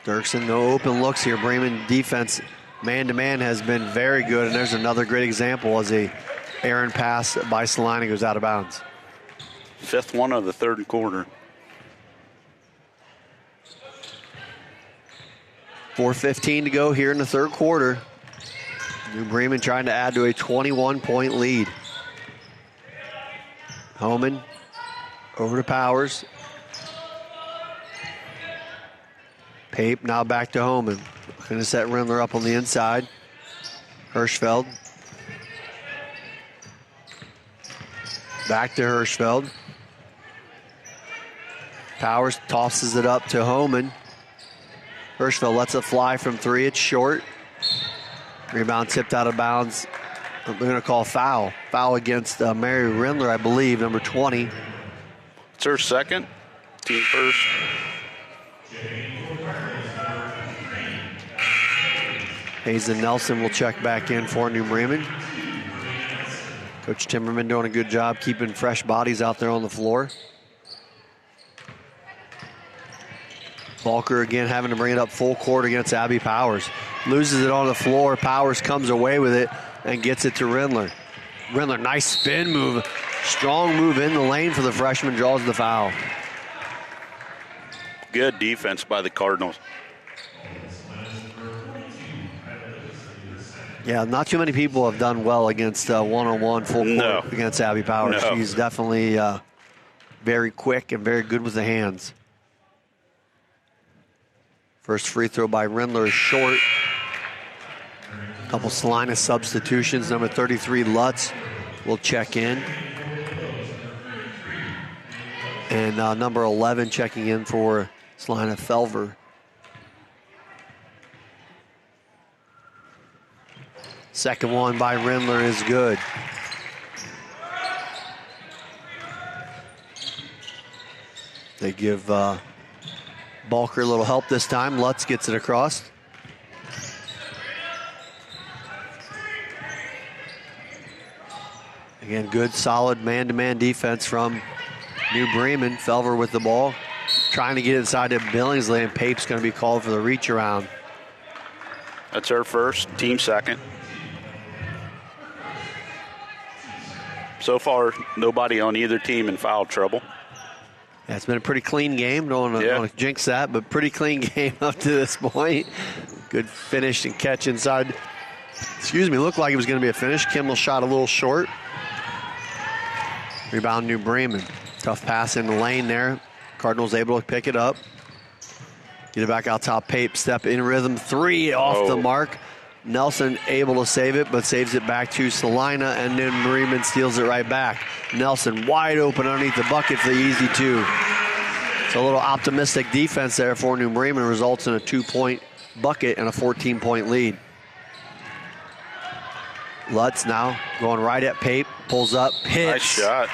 Dirksen, no open looks here. Bremen defense man-to-man has been very good, and there's another great example as a errant pass by Celina goes out of bounds. Fifth one of the third quarter. 4:15 to go here in the third quarter. New Bremen trying to add to a 21-point lead. Homan over to Powers. Pape now back to Homan. Going to set Rindler up on the inside. Hirschfeld. Back to Hirschfeld. Powers tosses it up to Homan. Hirschfeld lets it fly from three. It's short. Rebound tipped out of bounds. They're going to call foul. Foul against Mary Rindler, I believe, number 20. It's her second. Team first. Hayes and Nelson will check back in for New Bremen. Coach Timmerman doing a good job keeping fresh bodies out there on the floor. Balker again having to bring it up full court against Abby Powers. Loses it on the floor. Powers comes away with it and gets it to Rindler. Rindler, nice spin move. Strong move in the lane for the freshman, draws the foul. Good defense by the Cardinals. Yeah, not too many people have done well against one-on-one full court against Abby Powers. No. She's definitely very quick and very good with the hands. First free throw by Rindler is short. Couple Celina substitutions. Number 33, Lutz, will check in. And number 11 checking in for Celina, Felver. Second one by Rindler is good. They give Balker a little help this time. Lutz gets it across. Again, good, solid man-to-man defense from New Bremen. Felver with the ball, trying to get inside to Billingsley, and Pape's going to be called for the reach around. That's her first, team second. So far, nobody on either team in foul trouble. Yeah, it's been a pretty clean game. Don't want to jinx that, but pretty clean game up to this point. Good finish and catch inside. Excuse me, looked like it was going to be a finish. Kimmel shot a little short. Rebound New Bremen. Tough pass in the lane there. Cardinals able to pick it up. Get it back out top. Pape, step in rhythm. 3 off the mark. Nelson able to save it, but saves it back to Celina, and then Bremen steals it right back. Nelson wide open underneath the bucket for the easy 2. It's a little optimistic defense there for New Bremen. Results in a 2-point bucket and a 14-point lead. Lutz now going right at Pape. Pulls up, hits. Nice shot.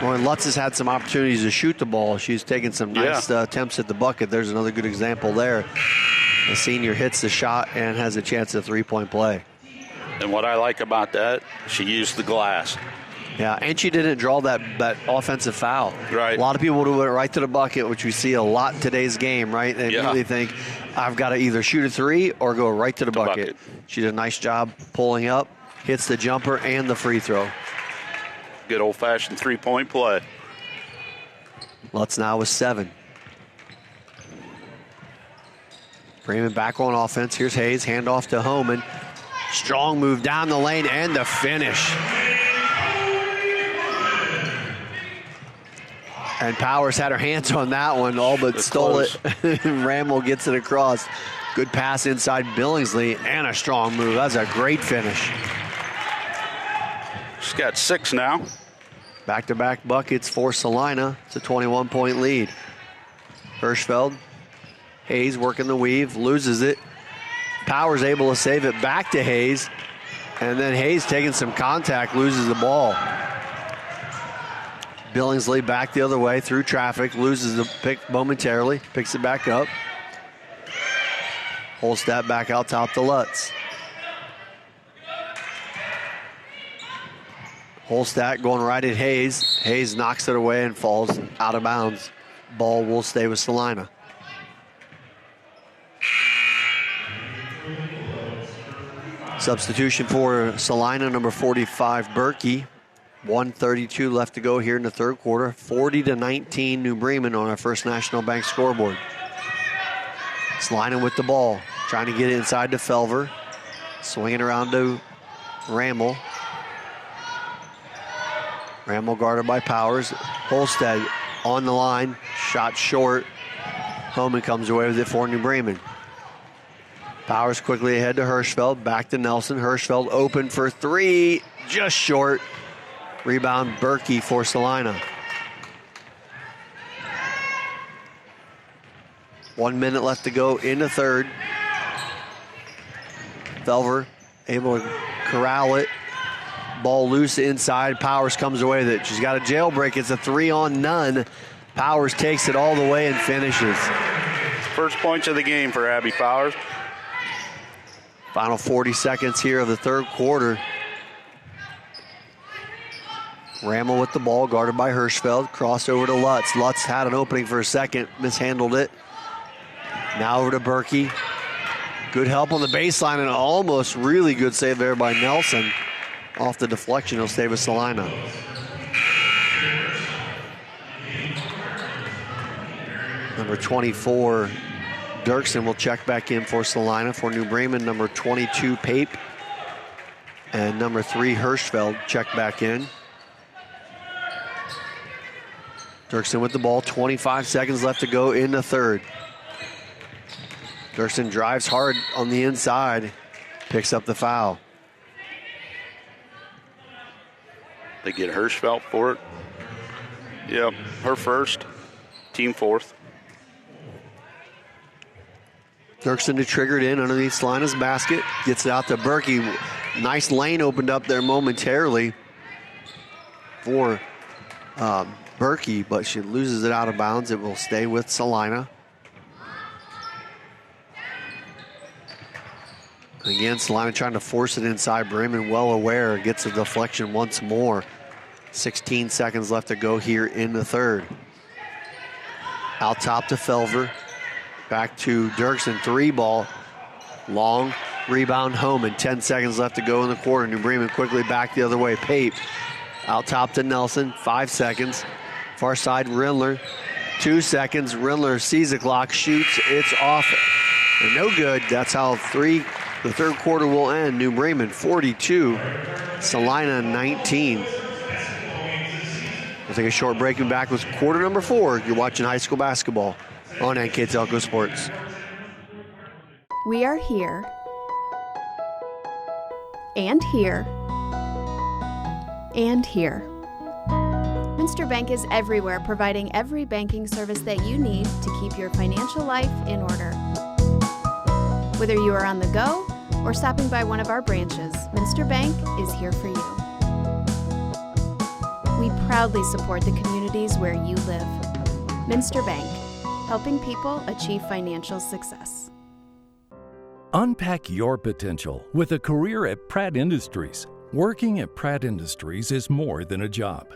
Well, Lutz has had some opportunities to shoot the ball. She's taken some nice attempts at the bucket. There's another good example there. The senior hits the shot and has a chance at 3-point play. And what I like about that, she used the glass. Yeah, and she didn't draw that offensive foul. Right. A lot of people do it right to the bucket, which we see a lot in today's game, right? They immediately think, I've got to either shoot a 3 or go right to the bucket. She did a nice job pulling up, hits the jumper and the free throw. Good old-fashioned 3-point play. Lutz now with 7. Bremen back on offense. Here's Hayes, handoff to Homan. Strong move down the lane and the finish. And Powers had her hands on that one, all but stole it. Ramel gets it across. Good pass inside Billingsley and a strong move. That's a great finish. She's got 6 now. Back-to-back buckets for Celina. It's a 21-point lead. Hirschfeld. Hayes working the weave, loses it. Powers able to save it back to Hayes. And then Hayes taking some contact, loses the ball. Billingsley back the other way through traffic, loses the pick momentarily, picks it back up. Holstat back out top to Lutz. Holstat going right at Hayes. Hayes knocks it away and falls out of bounds. Ball will stay with Celina. Substitution for Celina, number 45, Berkey. 1:32 left to go here in the third quarter. 40-19 New Bremen on our First National Bank scoreboard. Celina with the ball, trying to get it inside to Felver. Swinging around to Ramel. Ramel guarded by Powers. Holstead on the line, shot short. Homan comes away with it for New Bremen. Powers quickly ahead to Hirschfeld, back to Nelson. Hirschfeld open for 3, just short. Rebound Berkey for Celina. 1 minute left to go in the third. Felver able to corral it. Ball loose inside. Powers comes away with it. She's got a jailbreak. It's a 3-on-none. Powers takes it all the way and finishes. First points of the game for Abby Powers. Final 40 seconds here of the third quarter. Ramel with the ball, guarded by Hirschfeld. Cross over to Lutz. Lutz had an opening for a second, mishandled it. Now over to Berkey. Good help on the baseline and almost really good save there by Nelson. Off the deflection, he'll stay with Celina. Number 24, Dirksen will check back in for Celina. For New Bremen, number 22, Pape. And number 3, Hirschfeld, check back in. Dirksen with the ball, 25 seconds left to go in the third. Dirksen drives hard on the inside, picks up the foul. They get Hirschfeld for it. Yep, her first, team fourth. Dirksen to trigger it in underneath Celina's basket. Gets it out to Berkey. Nice lane opened up there momentarily for Berkey, but she loses it out of bounds. It will stay with Celina. Again, Celina trying to force it inside. Bremen well aware. Gets a deflection once more. 16 seconds left to go here in the third. Out top to Felver. Back to Dirksen, 3 ball. Long rebound home and 10 seconds left to go in the quarter. New Bremen quickly back the other way. Pape out top to Nelson, 5 seconds. Far side, Rindler, 2 seconds. Rindler sees the clock, shoots, it's off. And no good. That's how the third quarter will end. New Bremen 42, Celina 19. We'll take a short break and back with quarter number 4. You're watching high school basketball on NKTelco Sports. We are here and here and here. Minster Bank is everywhere, providing every banking service that you need to keep your financial life in order. Whether you are on the go or stopping by one of our branches, Minster Bank is here for you. We proudly support the communities where you live. Minster Bank, helping people achieve financial success. Unpack your potential with a career at Pratt Industries. Working at Pratt Industries is more than a job.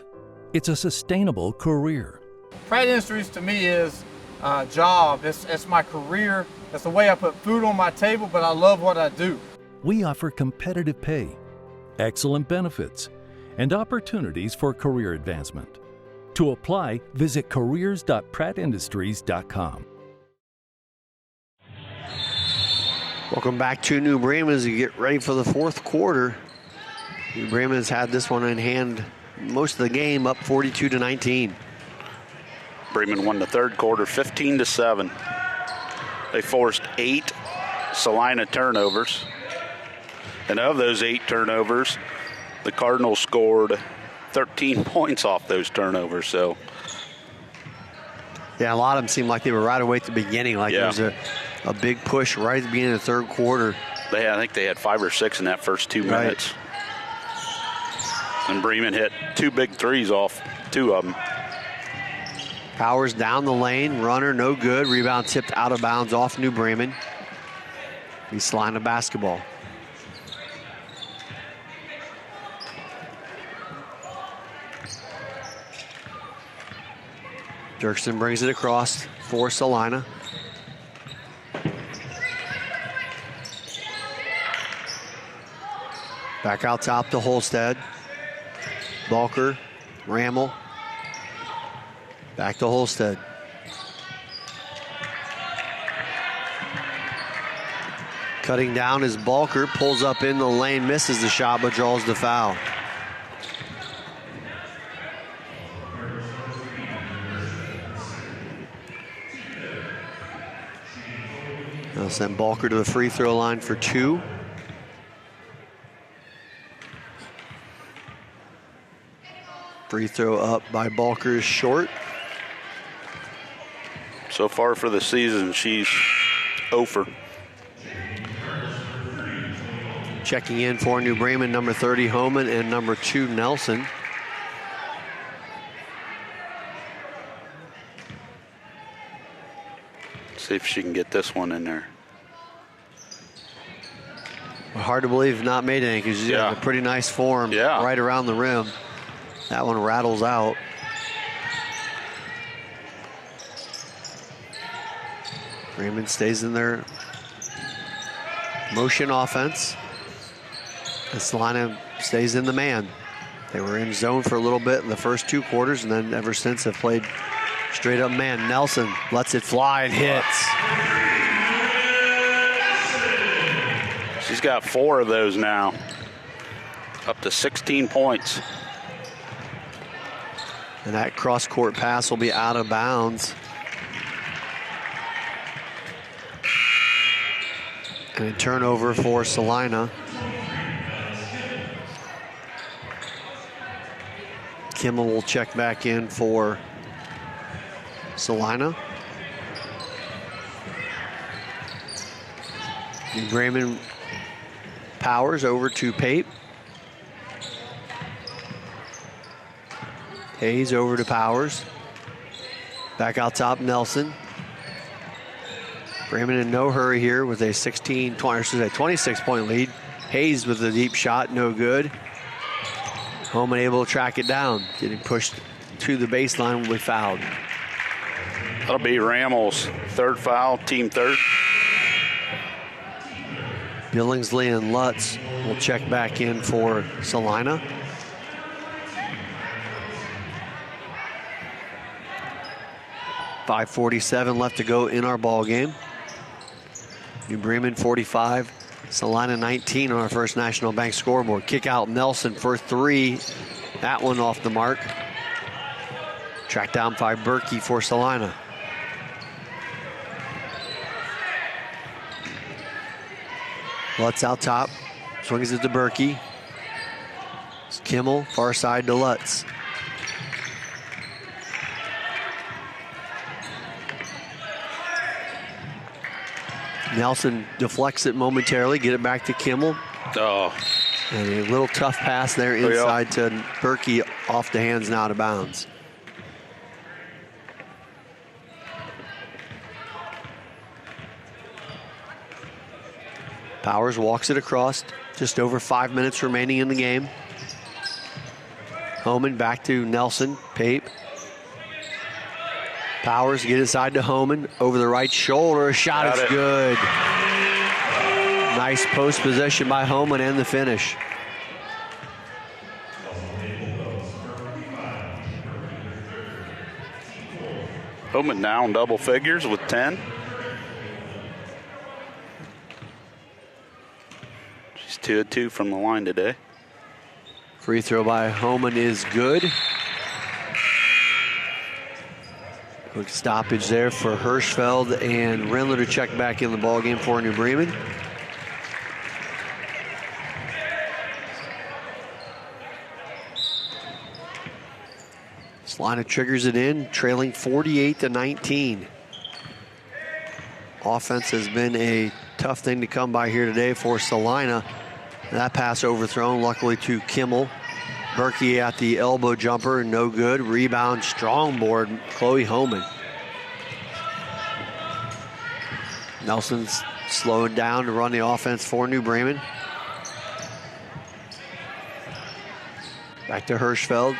It's a sustainable career. Pratt Industries to me is a job. It's my career. It's the way I put food on my table, but I love what I do. We offer competitive pay, excellent benefits, and opportunities for career advancement. To apply, visit careers.prattindustries.com. Welcome back to New Bremen as we get ready for the fourth quarter. New Bremen has had this one in hand most of the game, up 42-19. Bremen won the third quarter 15-7. They forced 8 Celina turnovers. And of those 8 turnovers, the Cardinals scored 13 points off those turnovers. So, yeah, a lot of them seemed like they were right away at the beginning. Like there was a big push right at the beginning of the third quarter. I think they had 5 or 6 in that first 2 minutes. And Bremen hit 2 big threes off 2 of them. Powers down the lane, runner no good. Rebound tipped out of bounds off New Bremen. Be Celina basketball. Dirksen brings it across for Celina. Back out top to Holstead. Balker, Rammel. Back to Holstead. Cutting down is Balker, pulls up in the lane, misses the shot, but draws the foul. They'll send Balker to the free throw line for 2. Free throw up by Balker is short. So far for the season, she's 0 for. Checking in for New Bremen, number 30 Homan and number 2 Nelson. See if she can get this one in there. Hard to believe not made anything because she's got a pretty nice form right around the rim. That one rattles out. Bremen stays in their motion offense. And Celina stays in the man. They were in zone for a little bit in the first 2 quarters, and then ever since have played straight up man. Nelson lets it fly and hits. She's got 4 of those now. Up to 16 points. And that cross-court pass will be out of bounds. And a turnover for Celina. Kimmel will check back in for Celina. New Bremen Powers over to Pape. Hayes over to Powers. Back out top, Nelson. Bremen in no hurry here with a 26-point lead. Hayes with the deep shot, no good. Homan able to track it down. Getting pushed to the baseline will be fouled. That'll be Rammel's 3rd foul, team 3rd. Billingsley and Lutz will check back in for Celina. .547 left to go in our ball game. New Bremen 45, Celina 19 on our First National Bank scoreboard. Kick out Nelson for 3. That one off the mark. Tracked down by Berkey for Celina. Lutz out top. Swings it to Berkey. It's Kimmel, far side to Lutz. Nelson deflects it momentarily, get it back to Kimmel. Oh. And a little tough pass there inside to Berkey, off the hands and out of bounds. Powers walks it across. Just over 5 minutes remaining in the game. Homan back to Nelson. Pape. Powers get inside to Homan. Over the right shoulder. A shot is good. Nice post possession by Homan and the finish. Homan down double figures with 10. She's 2 of 2 from the line today. Free throw by Homan is good. Quick stoppage there for Hirschfeld and Rindler to check back in the ballgame for New Bremen. Celina triggers it in, trailing 48-19. Offense has been a tough thing to come by here today for Celina. That pass overthrown, luckily to Kimmel. Berkey at the elbow jumper, no good. Rebound, strong board, Chloe Homan. Nelson's slowing down to run the offense for New Bremen. Back to Hirschfeld.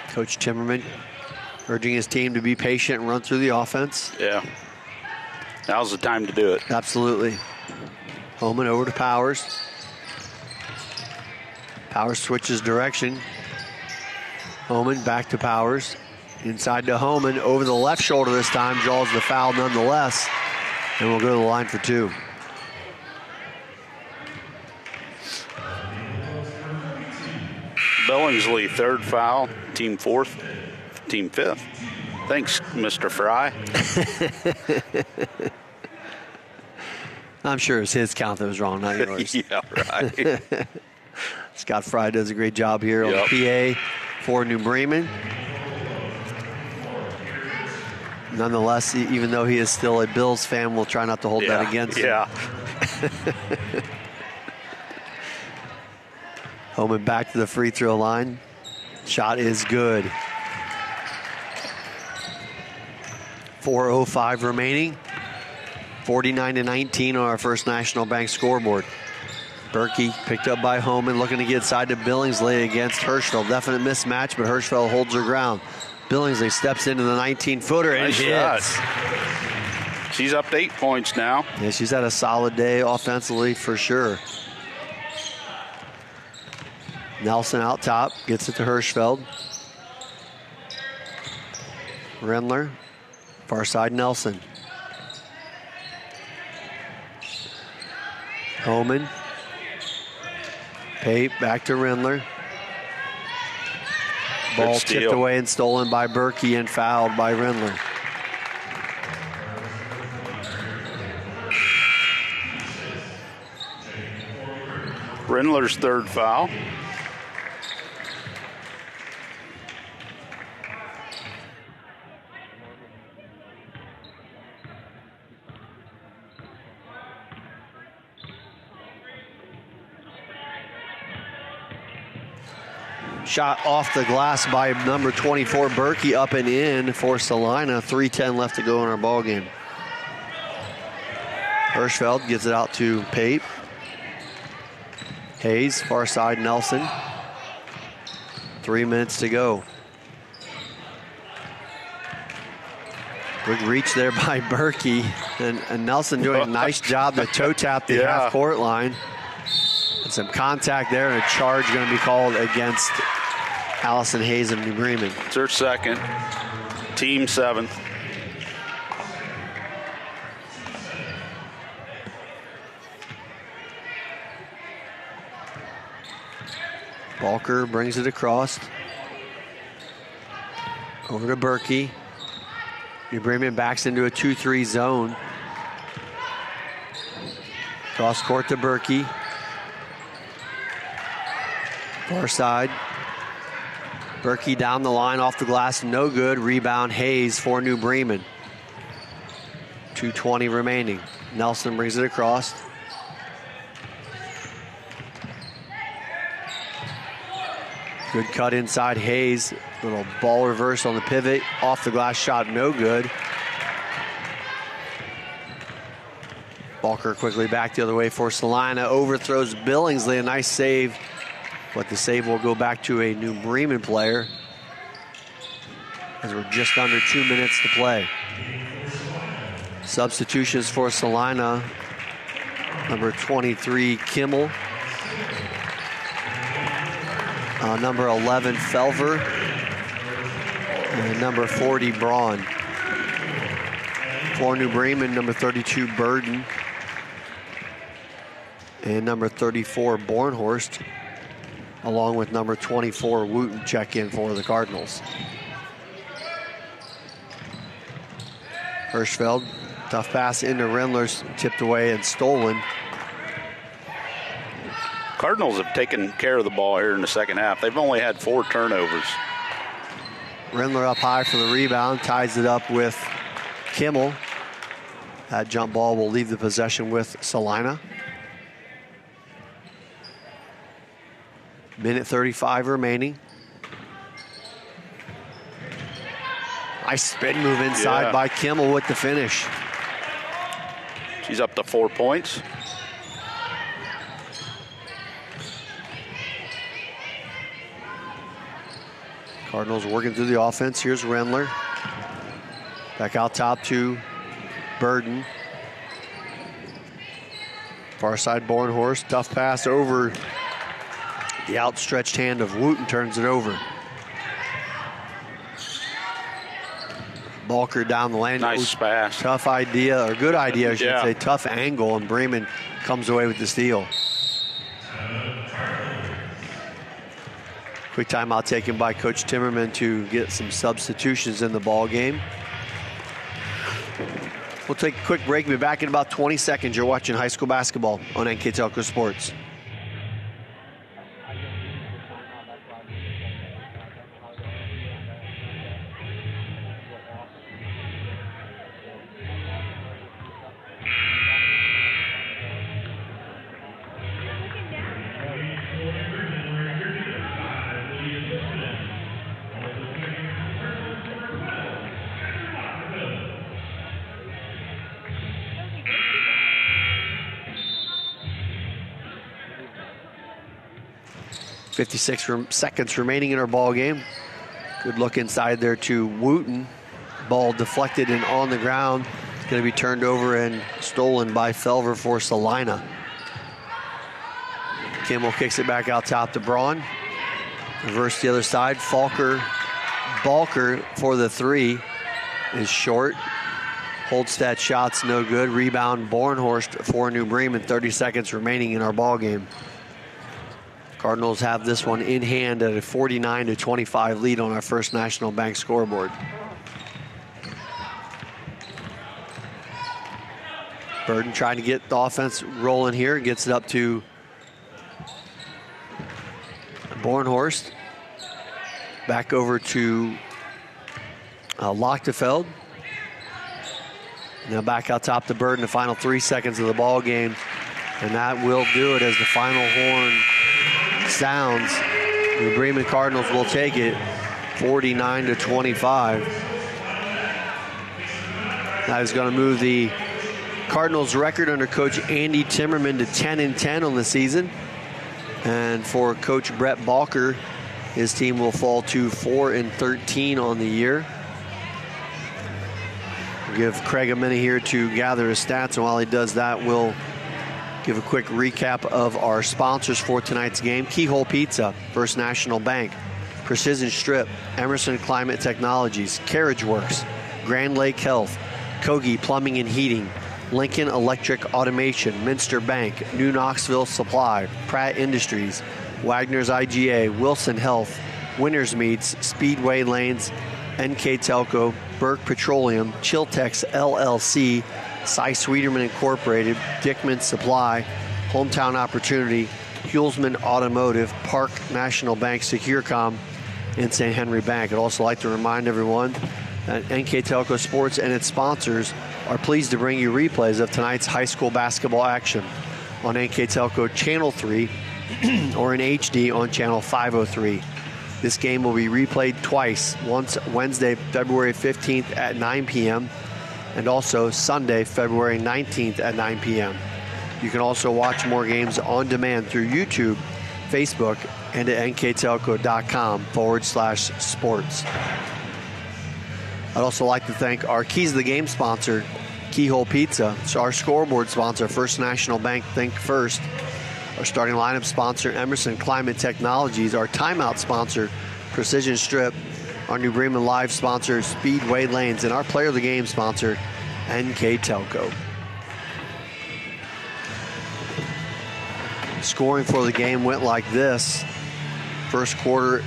Coach Timmerman urging his team to be patient and run through the offense. Yeah. Now's the time to do it. Absolutely. Homan over to Powers. Powers switches direction. Homan back to Powers. Inside to Homan. Over the left shoulder this time. Draws the foul nonetheless. And we'll go to the line for 2. Billingsley, third foul. Team fourth. Team fifth. Thanks, Mr. Fry. I'm sure it's his count that was wrong, not yours. Yeah, right. Scott Fry does a great job here on PA for New Bremen. Nonetheless, even though he is still a Bills fan, we'll try not to hold that against him. Yeah. Homan back to the free throw line. Shot is good. 4:05 remaining. 49-19 on our First National Bank scoreboard. Berkey picked up by Homan, looking to get side to Billingsley against Hirschfeld. Definite mismatch, but Hirschfeld holds her ground. Billingsley steps into the 19-footer and hits. She's up to 8 points now. Yeah, she's had a solid day offensively for sure. Nelson out top, gets it to Hirschfeld. Rindler, far side Nelson. Homan. Pape back to Rindler. Ball tipped away and stolen by Berkey and fouled by Rindler. Rindler's third foul. Shot off the glass by number 24, Berkey, up and in for Celina. 3:10 left to go in our ball game. Hirschfeld gets it out to Pape. Hayes, far side Nelson. 3 minutes to go. Good reach there by Berkey. And Nelson doing a nice job to toe tap the half-court line. And some contact there, and a charge going to be called against Allison Hayes of New Bremen. It's her second. Team seventh. Balker brings it across. Over to Berkey. New Bremen backs into a 2-3 zone. Cross court to Berkey. Far side. Berkey down the line, off the glass, no good. Rebound Hayes for New Bremen. 2:20 remaining. Nelson brings it across. Good cut inside Hayes. Little ball reverse on the pivot. Off the glass shot, no good. Balker quickly back the other way for Celina. Overthrows Billingsley. A nice save. But the save will go back to a New Bremen player as we're just under 2 minutes to play. Substitutions for Celina. Number 23, Kimmel. Number 11, Felver. And number 40, Braun. For New Bremen, number 32, Burden. And number 34, Bornhorst. Along with number 24, Wooten, check in for the Cardinals. Hirschfeld, tough pass into Rendler's, tipped away and stolen. Cardinals have taken care of the ball here in the second half. They've only had 4 turnovers. Rendler up high for the rebound, ties it up with Kimmel. That jump ball will leave the possession with Celina. Minute 35 remaining. Nice spin move inside by Kimmel with the finish. She's up to 4 points. Cardinals working through the offense. Here's Rendler. Back out top to Burden. Far side Bornhorst. Tough pass over. The outstretched hand of Wooten turns it over. Balker down the lane. Nice pass. Tough idea, or good idea, I should say. Tough angle, and Bremen comes away with the steal. Quick timeout taken by Coach Timmerman to get some substitutions in the ball game. We'll take a quick break. We'll be back in about 20 seconds. You're watching high school basketball on NKTelco Sports. Seconds remaining in our ball game. Good look inside there to Wooten. Ball deflected and on the ground. It's going to be turned over and stolen by Felver for Celina. Kimmel kicks it back out top to Braun. Reverse the other side. Balker for the 3 is short. Holdstad shots no good. Rebound Bornhorst for New Bremen. 30 seconds remaining in our ball game. Cardinals have this one in hand at a 49-25 lead on our First National Bank scoreboard. Burden trying to get the offense rolling here. Gets it up to Bornhorst. Back over to Lochtefeld. Now back out top to Burden, the final 3 seconds of the ball game. And that will do it as the final horn sounds. The Bremen Cardinals will take it 49-25. That is going to move the Cardinals record under Coach Andy Timmerman to 10-10 on the season. And for Coach Brett Balker, his team will fall to 4-13 on the year. We'll give Craig a minute here to gather his stats, and while he does that, we'll give a quick recap of our sponsors for tonight's game. Keyhole Pizza, First National Bank, Precision Strip, Emerson Climate Technologies, Carriage Works, Grand Lake Health, Kogi Plumbing and Heating, Lincoln Electric Automation, Minster Bank, New Knoxville Supply, Pratt Industries, Wagner's IGA, Wilson Health, Winners Meats, Speedway Lanes, NKTelco, Burke Petroleum, Chiltex LLC, Cy Sweeterman Incorporated, Dickman Supply, Hometown Opportunity, Hulsman Automotive, Park National Bank, Securcom, and St. Henry Bank. I'd also like to remind everyone that NKTelco Sports and its sponsors are pleased to bring you replays of tonight's high school basketball action on NKTelco Channel 3 or in HD on Channel 503. This game will be replayed twice, once Wednesday, February 15th at 9 p.m. and also Sunday, February 19th at 9 p.m. You can also watch more games on demand through YouTube, Facebook, and at nktelco.com/sports. I'd also like to thank our Keys of the Game sponsor, Keyhole Pizza. It's our scoreboard sponsor, First National Bank, Think First. Our starting lineup sponsor, Emerson Climate Technologies. Our timeout sponsor, Precision Strip. Our New Bremen Live sponsor, Speedway Lanes. And our player of the game sponsor, NKTelco. Scoring for the game went like this. First quarter,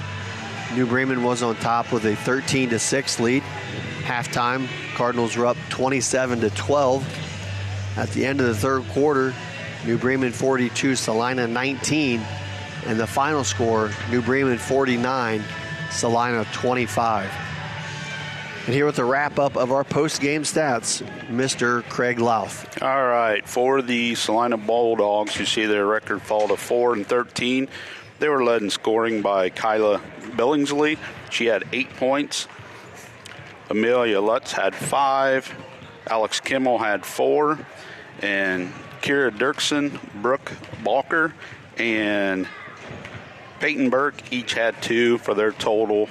New Bremen was on top with a 13-6 lead. Halftime, Cardinals were up 27-12. At the end of the third quarter, New Bremen 42, Celina 19. And the final score, New Bremen 49, Celina 25. And here with the wrap-up of our post-game stats, Mr. Craig Louth. All right, for the Celina Bulldogs, you see their record fall to 4-13. They were led in scoring by Kyla Billingsley. She had 8 points. Amelia Lutz had 5. Alex Kimmel had 4. And Kira Dirksen, Brooke Balker, and Peyton Burke each had 2 for their total.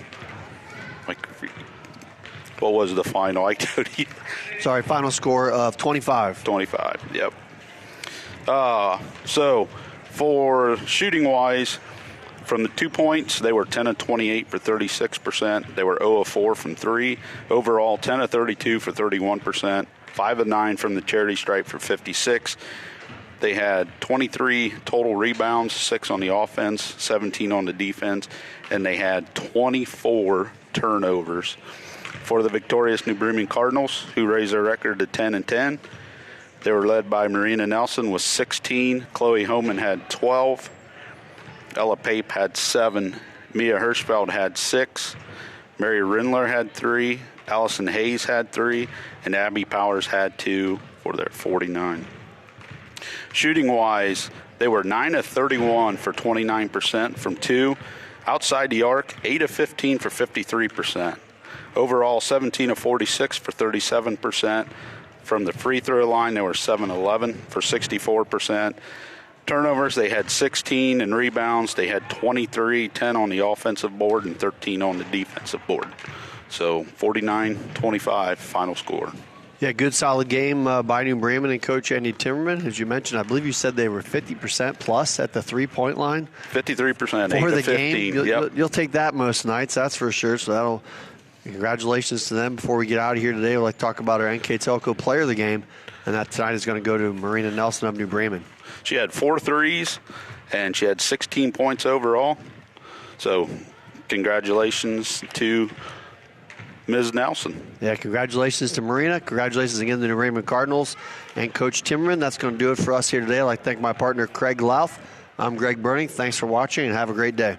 What was the final? Sorry, final score of 25. 25, yep. So for shooting-wise, from the 2 points, they were 10 of 28 for 36%. They were 0 of 4 from 3. Overall, 10 of 32 for 31%. 5 of 9 from the charity stripe for 56. They had 23 total rebounds, 6 on the offense, 17 on the defense, and they had 24 turnovers. For the victorious New Bremen Cardinals, who raised their record to 10-10, they were led by Marina Nelson with 16. Chloe Homan had 12. Ella Pape had 7. Mia Hirschfeld had 6. Mary Rindler had 3. Allison Hayes had 3. And Abby Powers had 2 for their 49. Shooting-wise, they were 9 of 31 for 29% from 2. Outside the arc, 8 of 15 for 53%. Overall, 17 of 46 for 37%. From the free throw line, they were 7-11 for 64%. Turnovers, they had 16, and rebounds, they had 23, 10 on the offensive board and 13 on the defensive board. So 49-25 final score. Yeah, good solid game by New Bremen and Coach Andy Timmerman. As you mentioned, I believe you said they were 50% plus at the three-point line. 53%, 8 for the 15. Game. You'll take that most nights, that's for sure. So congratulations to them. Before we get out of here today, we'd like to talk about our NKTelco player of the game, and that tonight is going to go to Marina Nelson of New Bremen. She had 4 threes, and she had 16 points overall. So congratulations to Ms. Nelson. Yeah, congratulations to Marina. Congratulations again to the New Bremen Cardinals and Coach Timmerman. That's going to do it for us here today. I'd like to thank my partner, Craig Louth. I'm Greg Burning. Thanks for watching, and have a great day.